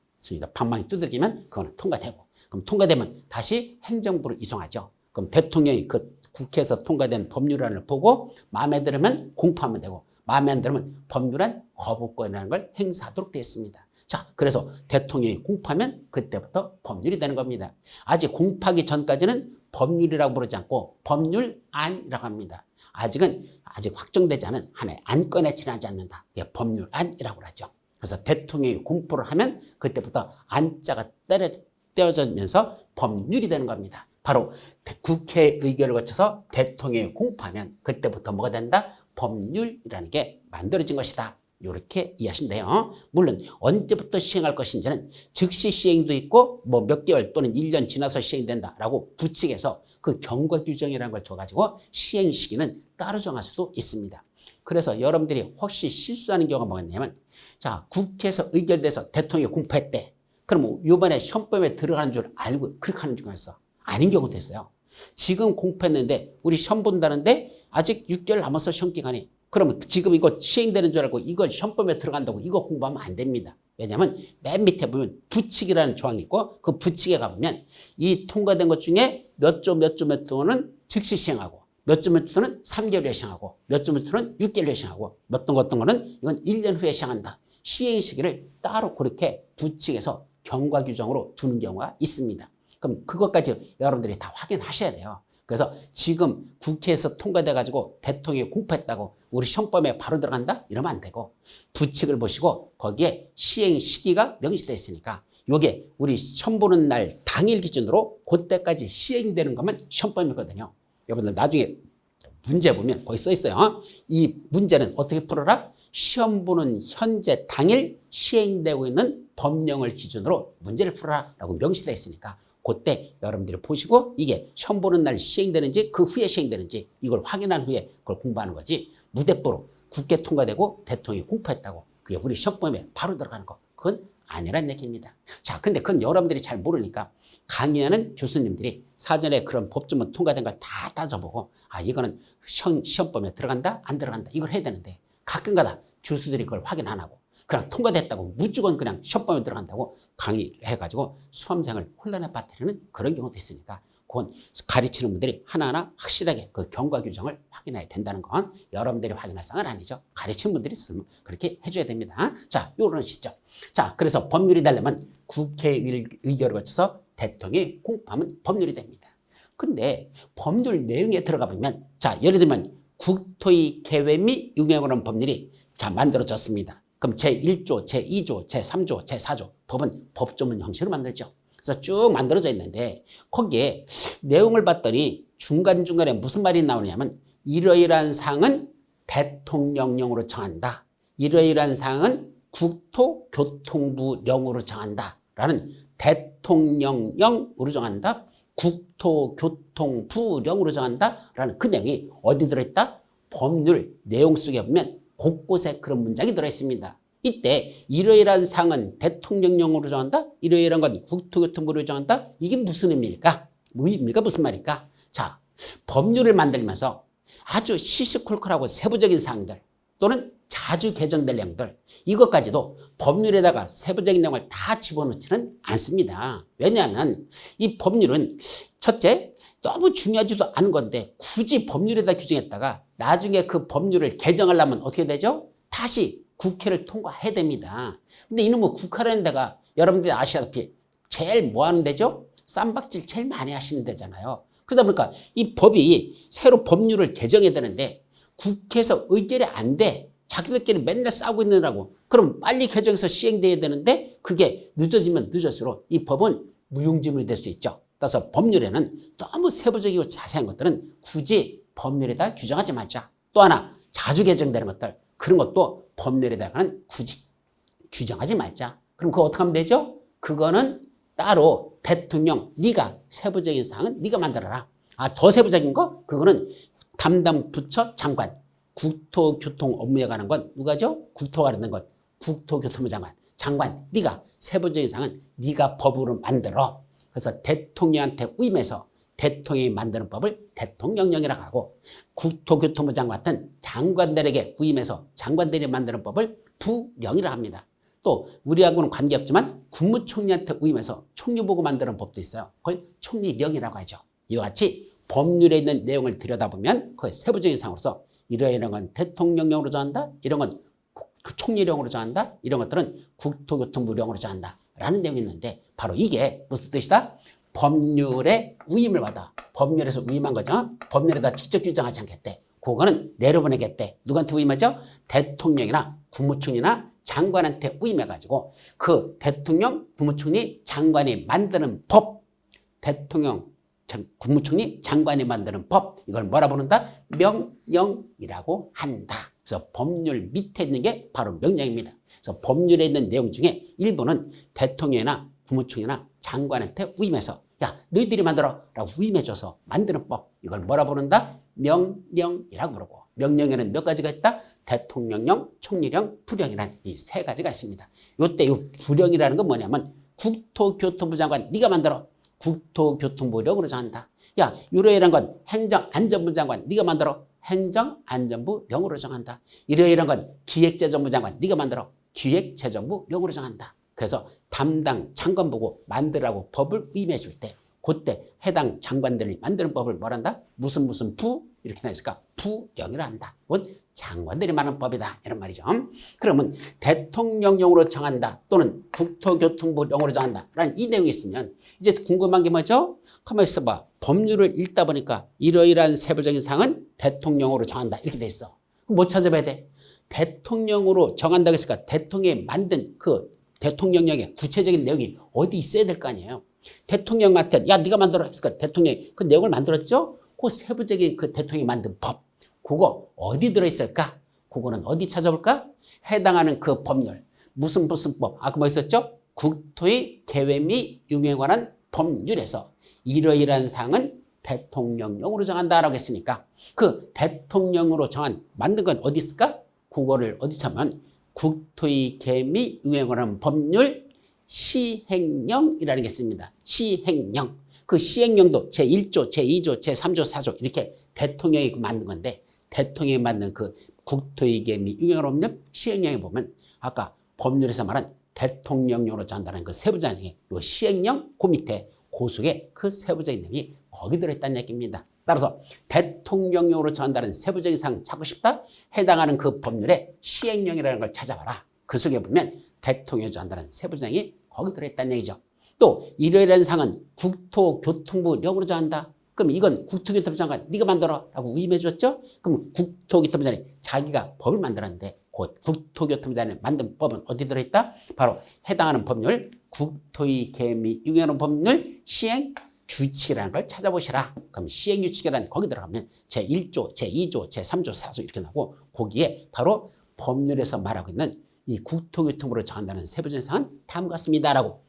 방망이 두들기면 그거는 통과되고. 그럼 통과되면 다시 행정부로 이송하죠. 그럼 대통령이 그 국회에서 통과된 법률안을 보고 마음에 들으면 공포하면 되고 마음에 안 들으면 법률안 거부권이라는 걸 행사하도록 되어 있습니다. 자, 그래서 대통령이 공포하면 그때부터 법률이 되는 겁니다. 아직 공포하기 전까지는 법률이라고 부르지 않고 법률안이라고 합니다. 아직 확정되지 않은 하나의 안건에 지나지 않는다. 이게 법률안이라고 하죠. 그래서 대통령이 공포를 하면 그때부터 안자가 떼어지면서 법률이 되는 겁니다. 바로 국회 의결을 거쳐서 대통령이 공포하면 그때부터 뭐가 된다? 법률이라는 게 만들어진 것이다. 이렇게 이해하시면 돼요. 물론 언제부터 시행할 것인지는 즉시 시행도 있고 뭐 몇 개월 또는 1년 지나서 시행된다라고 부칙에서 그 경과 규정이라는 걸 둬가지고 시행 시기는 따로 정할 수도 있습니다. 그래서 여러분들이 혹시 실수하는 경우가 뭐겠냐면 자, 국회에서 의결돼서 대통령이 공포했대. 그럼 이번에 시험범위에 들어가는 줄 알고 그렇게 하는 경우가 있어. 아닌 경우도 있어요. 지금 공포했는데 우리 시험 본다는데 아직 6개월 남았어 시험 기간이. 그러면 지금 이거 시행되는 줄 알고 이걸 시험범위에 들어간다고 이거 공부하면 안 됩니다. 왜냐하면 맨 밑에 보면 부칙이라는 조항이 있고 그 부칙에 가보면 이 통과된 것 중에 몇 조는 즉시 시행하고 몇 조는 3개월에 시행하고 몇 조는 6개월에 시행하고 어떤 거는 이건 1년 후에 시행한다. 시행 시기를 따로 그렇게 부칙에서 경과 규정으로 두는 경우가 있습니다. 그럼 그것까지 여러분들이 다 확인하셔야 돼요. 그래서 지금 국회에서 통과돼가지고 대통령이 공포했다고 우리 시험범위에 바로 들어간다? 이러면 안 되고 부칙을 보시고 거기에 시행 시기가 명시되어 있으니까 이게 우리 시험 보는 날 당일 기준으로 그때까지 시행되는 거면 시험범위거든요. 여러분들 나중에 문제 보면 거기 써 있어요. 이 문제는 어떻게 풀어라? 시험 보는 현재 당일 시행되고 있는 법령을 기준으로 문제를 풀어라 라고 명시되어 있으니까 그때 여러분들이 보시고 이게 시험 보는 날 시행되는지 그 후에 시행되는지 이걸 확인한 후에 그걸 공부하는 거지 무대뽀로 국회 통과되고 대통령이 공포했다고 그게 우리 시험 범위에 바로 들어가는 거 그건 아니란 얘기입니다. 자, 근데 그건 여러분들이 잘 모르니까 강의하는 교수님들이 사전에 그런 법조문 통과된 걸 다 따져보고 아 이거는 시험 범위에 들어간다 안 들어간다 이걸 해야 되는데 가끔가다 교수들이 그걸 확인 안 하고 그냥 통과됐다고 무조건 그냥 시험범위에 들어간다고 강의해가지고 수험생을 혼란에 빠뜨리는 그런 경우도 있으니까 그건 가르치는 분들이 하나하나 확실하게 그 경과 규정을 확인해야 된다는 건 여러분들이 확인할 사항은 아니죠. 가르치는 분들이 그렇게 해줘야 됩니다. 자, 요런 시점. 자, 그래서 법률이 되려면 국회 의결을 거쳐서 대통령이 공포하면 법률이 됩니다. 근데 법률 내용에 들어가 보면, 자, 예를 들면 국토의 계획 및 운영을 한 법률이 자 만들어졌습니다. 그럼 제1조, 제2조, 제3조, 제4조 법은 법조문 형식으로 만들죠. 그래서 쭉 만들어져 있는데 거기에 내용을 봤더니 중간중간에 무슨 말이 나오냐면 이러이러한 사항은 대통령령으로 정한다. 이러이러한 사항은 국토교통부령으로 정한다. 라는 대통령령으로 정한다. 국토교통부령으로 정한다. 라는 그 내용이 어디 들어있다? 법률 내용 속에 보면 곳곳에 그런 문장이 들어있습니다. 이때 이러이러한 사항은 대통령령으로 정한다. 이러이러한 건 국토교통부로 정한다. 이게 무슨 의미일까? 뭐 의미가 무슨 말일까? 자, 법률을 만들면서 아주 시시콜콜하고 세부적인 사항들 또는 자주 개정될 내용들 이것까지도 법률에다가 세부적인 내용을 다 집어넣지는 않습니다. 왜냐하면 이 법률은 첫째 너무 중요하지도 않은 건데 굳이 법률에다 규정했다가 나중에 그 법률을 개정하려면 어떻게 되죠? 다시 국회를 통과해야 됩니다. 근데 이놈의 국회라는 데가 여러분들이 아시다시피 제일 뭐 하는 데죠? 쌈박질 제일 많이 하시는 데잖아요. 그러다 보니까 이 법이 새로 법률을 개정해야 되는데 국회에서 의결이 안 돼. 자기들끼리 맨날 싸우고 있느라고. 그럼 빨리 개정해서 시행돼야 되는데 그게 늦어지면 늦을수록 이 법은 무용지물이 될 수 있죠. 따라서 법률에는 너무 세부적이고 자세한 것들은 굳이 법률에다 규정하지 말자. 또 하나 자주 개정되는 것들 그런 것도 법률에다가는 굳이 규정하지 말자. 그럼 그거 어떻게 하면 되죠? 그거는 따로 대통령 네가 세부적인 사항은 네가 만들어라. 아, 더 세부적인 거? 그거는 담당 부처 장관. 국토교통 업무에 관한 건 누가죠? 국토가 관련된 것. 국토교통부 장관. 장관 네가 세부적인 사항은 네가 법으로 만들어. 그래서 대통령한테 위임해서 대통령이 만드는 법을 대통령령이라고 하고 국토교통부 장관 같은 장관들에게 위임해서 장관들이 만드는 법을 부령이라고 합니다. 또 우리하고는 관계없지만 국무총리한테 위임해서 총리 보고 만드는 법도 있어요. 그걸 총리령이라고 하죠. 이와 같이 법률에 있는 내용을 들여다보면 그 세부적인 사항으로서 이러이러한 건 대통령령으로 정한다. 이런 건 총리령으로 정한다. 이런 것들은 국토교통부령으로 정한다. 라는 내용이 있는데 바로 이게 무슨 뜻이다? 법률에 위임을 받아. 법률에서 위임한 거죠. 법률에다 직접 규정하지 않겠대. 그거는 내려보내겠대. 누구한테 위임하죠? 대통령이나 국무총리나 장관한테 위임해가지고 그 대통령, 국무총리, 장관이 만드는 법, 대통령, 국무총리, 장관이 만드는 법, 이걸 뭐라 부른다? 명령이라고 한다. 그래서 법률 밑에 있는 게 바로 명령입니다. 그래서 법률에 있는 내용 중에 일부는 대통령이나 국무총리나 장관한테 위임해서 야 너희들이 만들어 라고 위임해줘서 만드는 법, 이걸 뭐라 부른다? 명령이라고 부르고 명령에는 몇 가지가 있다? 대통령령, 총리령, 부령이라는 이 세 가지가 있습니다. 요때 이 부령이라는 건 뭐냐면 국토교통부 장관 네가 만들어. 국토교통부령으로 정한다. 야 이러이러한 건 행정안전부 장관 네가 만들어. 행정안전부령으로 정한다. 이러이러한 건 기획재정부 장관 네가 만들어. 기획재정부령으로 정한다. 그래서 담당 장관 보고 만들라고 법을 위임해 줄 때 그때 해당 장관들이 만드는 법을 뭐란다? 무슨 부? 이렇게 나있을까? 부령이라 한다. 그건 장관들이 만든 법이다. 이런 말이죠. 그러면 대통령령으로 정한다. 또는 국토교통부령으로 정한다. 라는 이 내용이 있으면 이제 궁금한 게 뭐죠? 가만히 있어봐. 법률을 읽다 보니까 이러이러한 세부적인 사항은 대통령으로 정한다. 이렇게 돼 있어. 그럼 뭐 찾아봐야 돼? 대통령으로 정한다고 했으니까 대통령이 만든 그 대통령령의 구체적인 내용이 어디 있어야 될 거 아니에요. 대통령한테 야 네가 만들어 했으니까 대통령이 그 내용을 만들었죠. 그 세부적인 그 대통령이 만든 법 그거 어디 들어있을까? 그거는 어디 찾아볼까? 해당하는 그 법률 무슨 법 아까 뭐 있었죠? 국토의 계획 및 운영에 관한 법률에서 이러이러한 사항은 대통령령으로 정한다라고 했으니까 그 대통령으로 정한 만든 건 어디 있을까? 그거를 어디 찾으면 국토의 계획 및 운영에 관한 법률 시행령이라는 게 있습니다. 시행령. 그 시행령도 제1조, 제2조, 제3조, 4조 이렇게 대통령이 만든 건데 대통령이 만든 그 국토의 계획 및 운영에 관한 법률 시행령에 보면 아까 법률에서 말한 대통령령으로 정한다는 그 세부장의 요 시행령 그 밑에 그 속에 그 세부적인 내용이 거기 들어있다는 얘기입니다. 따라서 대통령령으로 정한다는 세부적인 사항 찾고 싶다? 해당하는 그 법률의 시행령이라는 걸 찾아봐라. 그 속에 보면 대통령이 정한다는 세부적인 내용이 거기 들어있다는 얘기죠. 또 이러이러한 사항은 국토교통부령으로 정한다. 그럼 이건 국토교통부 장관 네가 만들어 라고 위임해 줬죠. 그럼 국토교통부 장관이 자기가 법을 만들었는데 그 국토교통부 장관이 만든 법은 어디 들어있다? 바로 해당하는 법률 국토의 계획 이용하는 법률 시행 규칙이라는 걸 찾아보시라. 그럼 시행 규칙이라는 거기 들어가면 제1조, 제2조, 제3조, 4조 이렇게 나오고 거기에 바로 법률에서 말하고 있는 이 국토교통부로 정한다는 세부적인 사항은 다음과 같습니다라고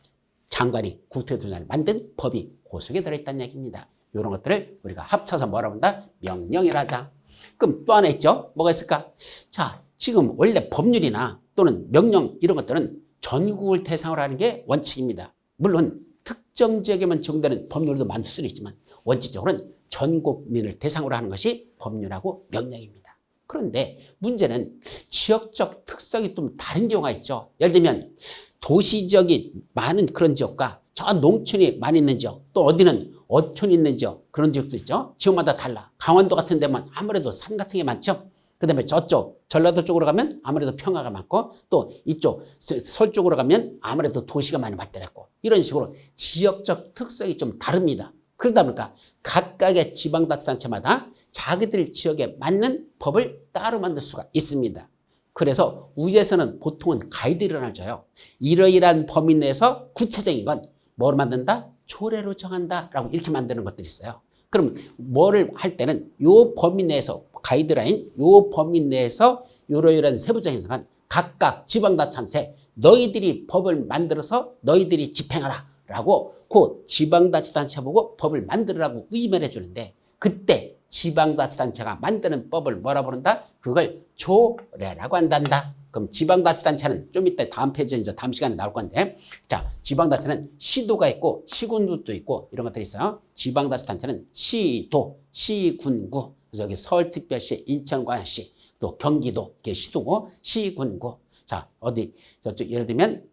장관이 국토교통부 장관이 만든 법이 그 속에 들어있다는 얘기입니다. 이런 것들을 우리가 합쳐서 뭐라고 한다? 명령이라 하자. 그럼 또 하나 있죠? 뭐가 있을까? 자, 지금 원래 법률이나 또는 명령 이런 것들은 전국을 대상으로 하는 게 원칙입니다. 물론 특정 지역에만 적용되는 법률도 많을 수는 있지만 원칙적으로는 전 국민을 대상으로 하는 것이 법률하고 명령입니다. 그런데 문제는 지역적 특성이 좀 다른 경우가 있죠. 예를 들면 도시 지역이 많은 그런 지역과 저 농촌이 많이 있는 지역, 또 어디는 어촌이 있는 지역, 그런 지역도 있죠. 지역마다 달라. 강원도 같은 데만 아무래도 산 같은 게 많죠. 그 다음에 저쪽 전라도 쪽으로 가면 아무래도 평화가 많고 또 이쪽 서 쪽으로 가면 아무래도 도시가 많이 맞더라고. 이런 식으로 지역적 특성이 좀 다릅니다. 그러다 보니까 각각의 지방자치단체마다 자기들 지역에 맞는 법을 따로 만들 수가 있습니다. 그래서 우주에서는 보통은 가이드라인을 줘요. 이러이러한 범위 내에서 구체적인 건 뭐로 만든다? 조례로 정한다라고 이렇게 만드는 것들이 있어요. 그럼 뭐를 할 때는 요 범위 내에서 가이드라인, 요 범위 내에서 이러이러한 세부적인 사항은 각각 지방자치단체 너희들이 법을 만들어서 너희들이 집행하라 라고 그 지방자치단체 보고 법을 만들으라고 의견을 해주는데 그때 지방자치단체가 만드는 법을 뭐라 부른다? 그걸 조례라고 한단다. 그럼 지방자치단체는 좀 이따 다음 페이지에 이제 다음 시간에 나올 건데 자, 지방자치는 시도가 있고 시군구도 있고 이런 것들이 있어요. 지방자치단체는 시도, 시군구 그래서 여기 서울특별시, 인천광역시 또 경기도 이게 시도고 시군구 자 어디 저쪽 예를 들면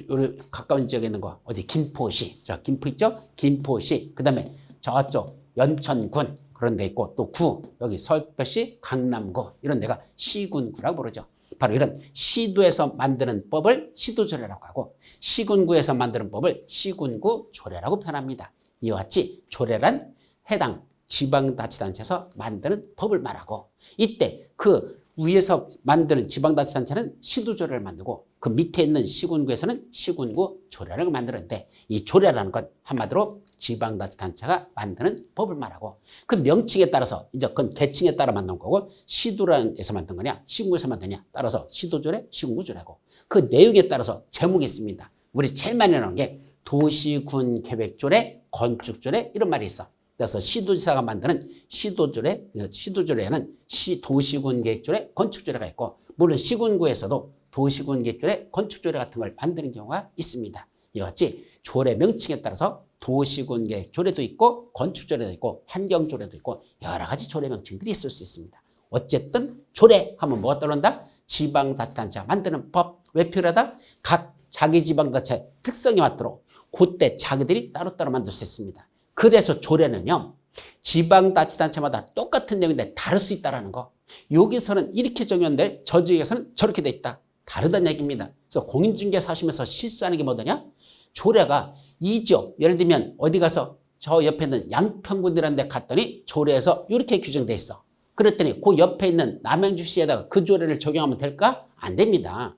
우리 가까운 지역에 있는 거 어디 김포시 저 김포 있죠? 김포시 그다음에 저쪽 연천군 그런 데 있고 또 구 여기 서울특별시 강남구 이런 데가 시군구라고 부르죠. 바로 이런 시도에서 만드는 법을 시도조례라고 하고 시군구에서 만드는 법을 시군구 조례라고 표현합니다. 이와 같이 조례란 해당 지방자치단체에서 만드는 법을 말하고 이때 그 위에서 만드는 지방자치단체는 시도조례를 만들고 그 밑에 있는 시군구에서는 시군구 조례를 만드는데 이 조례라는 건 한마디로 지방자치단체가 만드는 법을 말하고 그 명칭에 따라서 이제 그건 계층에 따라 만든 거고 시도라는 데서 만든 거냐 시군구에서 만드냐 따라서 시도조례 시군구조례고 그 내용에 따라서 제목이 있습니다. 우리 제일 많이 나오는 게 도시군계획조례 건축조례 이런 말이 있어. 그래서 시도지사가 만드는 시도조례에는 도시군계획조례, 건축조례가 있고 물론 시군구에서도 도시군계획조례, 건축조례 같은 걸 만드는 경우가 있습니다. 이와 같이 조례 명칭에 따라서 도시군계획조례도 있고 건축조례도 있고 환경조례도 있고 여러 가지 조례 명칭들이 있을 수 있습니다. 어쨌든 조례 하면 뭐가 떠오른다? 지방자치단체가 만드는 법. 왜 필요하다? 각 자기 지방자치 특성에 맞도록 그때 자기들이 따로따로 만들 수 있습니다. 그래서 조례는요. 지방자치단체마다 똑같은 내용인데 다를 수 있다는 거. 여기서는 이렇게 정했는데 저 지역에서는 저렇게 돼 있다. 다르다는 얘기입니다. 그래서 공인중개사 하시면서 실수하는 게 뭐더냐? 조례가 이 지역 예를 들면 어디 가서 저 옆에 있는 양평군이라는 데 갔더니 조례에서 이렇게 규정돼 있어. 그랬더니 그 옆에 있는 남양주시에다가 그 조례를 적용하면 될까? 안 됩니다.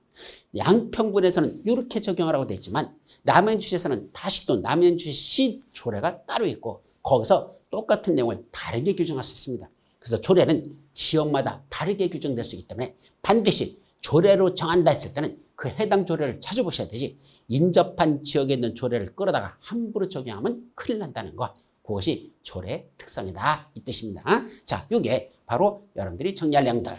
양평군에서는 이렇게 적용하라고 돼 있지만 남양주시에서는 다시 또 남양주시 조례가 따로 있고 거기서 똑같은 내용을 다르게 규정할 수 있습니다. 그래서 조례는 지역마다 다르게 규정될 수 있기 때문에 반드시 조례로 정한다 했을 때는 그 해당 조례를 찾아보셔야 되지 인접한 지역에 있는 조례를 끌어다가 함부로 적용하면 큰일 난다는 것. 그것이 조례의 특성이다 이 뜻입니다. 자, 이게 바로 여러분들이 정리할 내용들.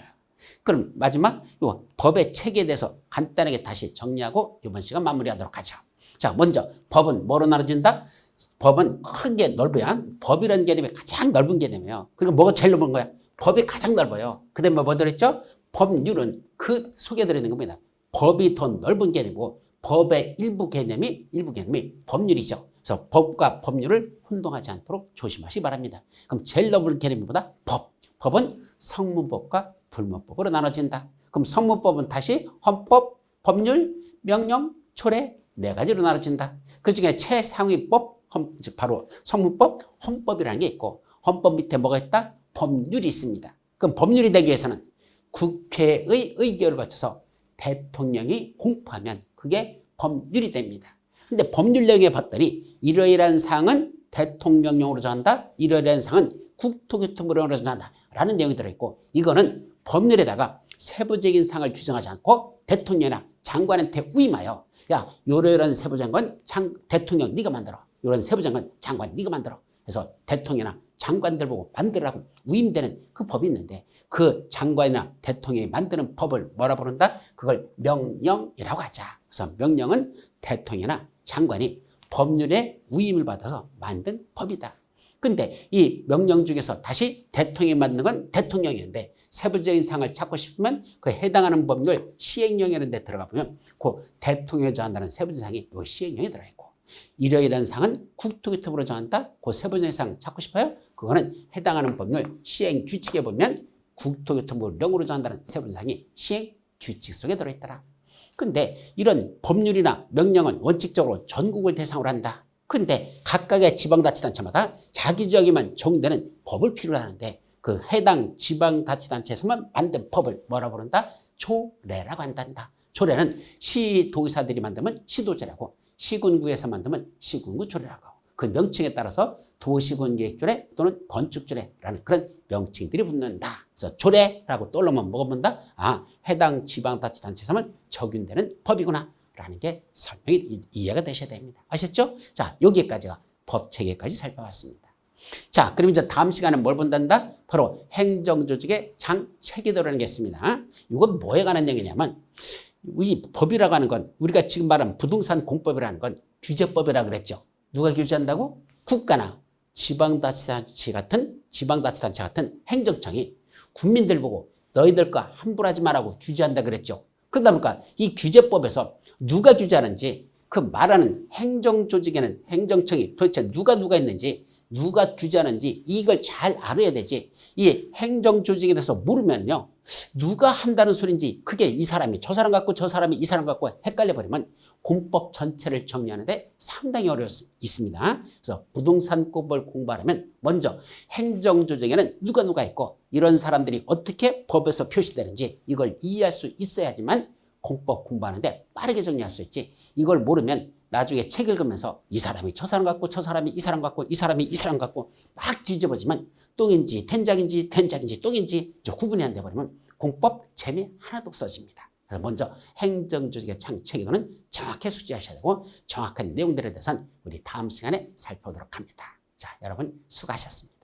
그럼 마지막 요 법의 체계에 대해서 간단하게 다시 정리하고 이번 시간 마무리하도록 하죠. 자, 먼저 법은 뭐로 나눠진다? 법은 크게 넓어야 법이라는 개념이 가장 넓은 개념이에요. 그리고 뭐가 제일 넓은 거야? 법이 가장 넓어요. 그 다음에 뭐 들었죠? 법률은 그 속에 들어있는 겁니다. 법이 더 넓은 개념이고 법의 일부 개념이 법률이죠. 그래서 법과 법률을 혼동하지 않도록 조심하시기 바랍니다. 그럼 제일 넓은 개념보다 법. 법은 성문법과 불문법으로 나눠진다. 그럼 성문법은 다시 헌법, 법률, 명령, 초래 네 가지로 나눠진다. 그중에 최상위법, 바로 성문법, 헌법이라는 게 있고 헌법 밑에 뭐가 있다? 법률이 있습니다. 그럼 법률이 되기 위해서는 국회의 의결을 거쳐서 대통령이 공포하면 그게 법률이 됩니다. 근데 법률 내용에 봤더니 이러이러한 사항은 대통령령으로 정한다. 이러이러한 사항은 국토교통부령으로 정한다. 라는 내용이 들어있고 이거는 법률에다가 세부적인 사항을 규정하지 않고 대통령이나 장관한테 위임하여 야 요런 세부장관 대통령 네가 만들어. 요런 세부장관 장관 네가 만들어. 그래서 대통령이나 장관들 보고 만들라고 위임되는 그 법이 있는데 그 장관이나 대통령이 만드는 법을 뭐라 부른다? 그걸 명령이라고 하자. 그래서 명령은 대통령이나 장관이 법률에 위임을 받아서 만든 법이다. 근데 이 명령 중에서 다시 대통령이 만든 건 대통령이었는데 세부적인 사항을 찾고 싶으면 그 해당하는 법률 시행령이라는 데 들어가 보면 그 대통령이 정한다는 세부적인 사항이 이 시행령에 들어있고 이러이러한 사항은 국토교통부로 정한다. 그 세부적인 사항 찾고 싶어요? 그거는 해당하는 법률 시행 규칙에 보면 국토교통부령으로 정한다는 세부적인 사항이 시행 규칙 속에 들어있더라. 근데 이런 법률이나 명령은 원칙적으로 전국을 대상으로 한다. 근데 각각의 지방자치단체마다 자기 지역에만 적용되는 법을 필요로 하는데 그 해당 지방자치단체에서만 만든 법을 뭐라 부른다? 조례라고 한단다. 조례는 시도의사들이 만들면 시도조례고 시군구에서 만들면 시군구 조례라고 하고 그 명칭에 따라서 도시군계획조례 또는 건축조례라는 그런 명칭들이 붙는다. 그래서 조례라고 떠올리면 뭐가 붙는다? 아, 해당 지방자치단체에서만 적용되는 법이구나 라는 게 설명이 이해가 되셔야 됩니다. 아셨죠? 자, 여기까지가 법체계까지 살펴봤습니다. 자, 그럼 이제 다음 시간에 뭘 본단다? 바로 행정조직의 장체계도라는 게 있습니다. 이건 뭐에 관한 얘기냐면 이 법이라고 하는 건 우리가 지금 말한 부동산 공법이라는 건 규제법이라고 그랬죠. 누가 규제한다고? 국가나 지방자치단체 같은 행정청이 국민들 보고 너희들 거 함부로 하지 말라고 규제한다 그랬죠. 그러다 보니까 이 규제법에서 누가 규제하는지 그 말하는 행정조직에는 행정청이 도대체 누가 있는지 누가 규제하는지 이걸 잘 알아야 되지. 이 행정조직에 대해서 모르면요. 누가 한다는 소리인지 그게 이 사람이 저 사람 같고 저 사람이 이 사람 같고 헷갈려 버리면 공법 전체를 정리하는데 상당히 있습니다. 그래서 부동산법을 공부하려면 먼저 행정조직에는 누가 있고 이런 사람들이 어떻게 법에서 표시되는지 이걸 이해할 수 있어야지만 공법 공부하는데 빠르게 정리할 수 있지. 이걸 모르면 나중에 책 읽으면서 이 사람이 저 사람 같고 저 사람이 이 사람 같고 이 사람이 이 사람 같고 막 뒤집어지면 똥인지 된장인지 똥인지 구분이 안 돼버리면 공법 재미 하나도 없어집니다. 그래서 먼저 행정조직의 장체계도는 정확히 숙지하셔야 되고 정확한 내용들에 대해서는 우리 다음 시간에 살펴보도록 합니다. 자, 여러분 수고하셨습니다.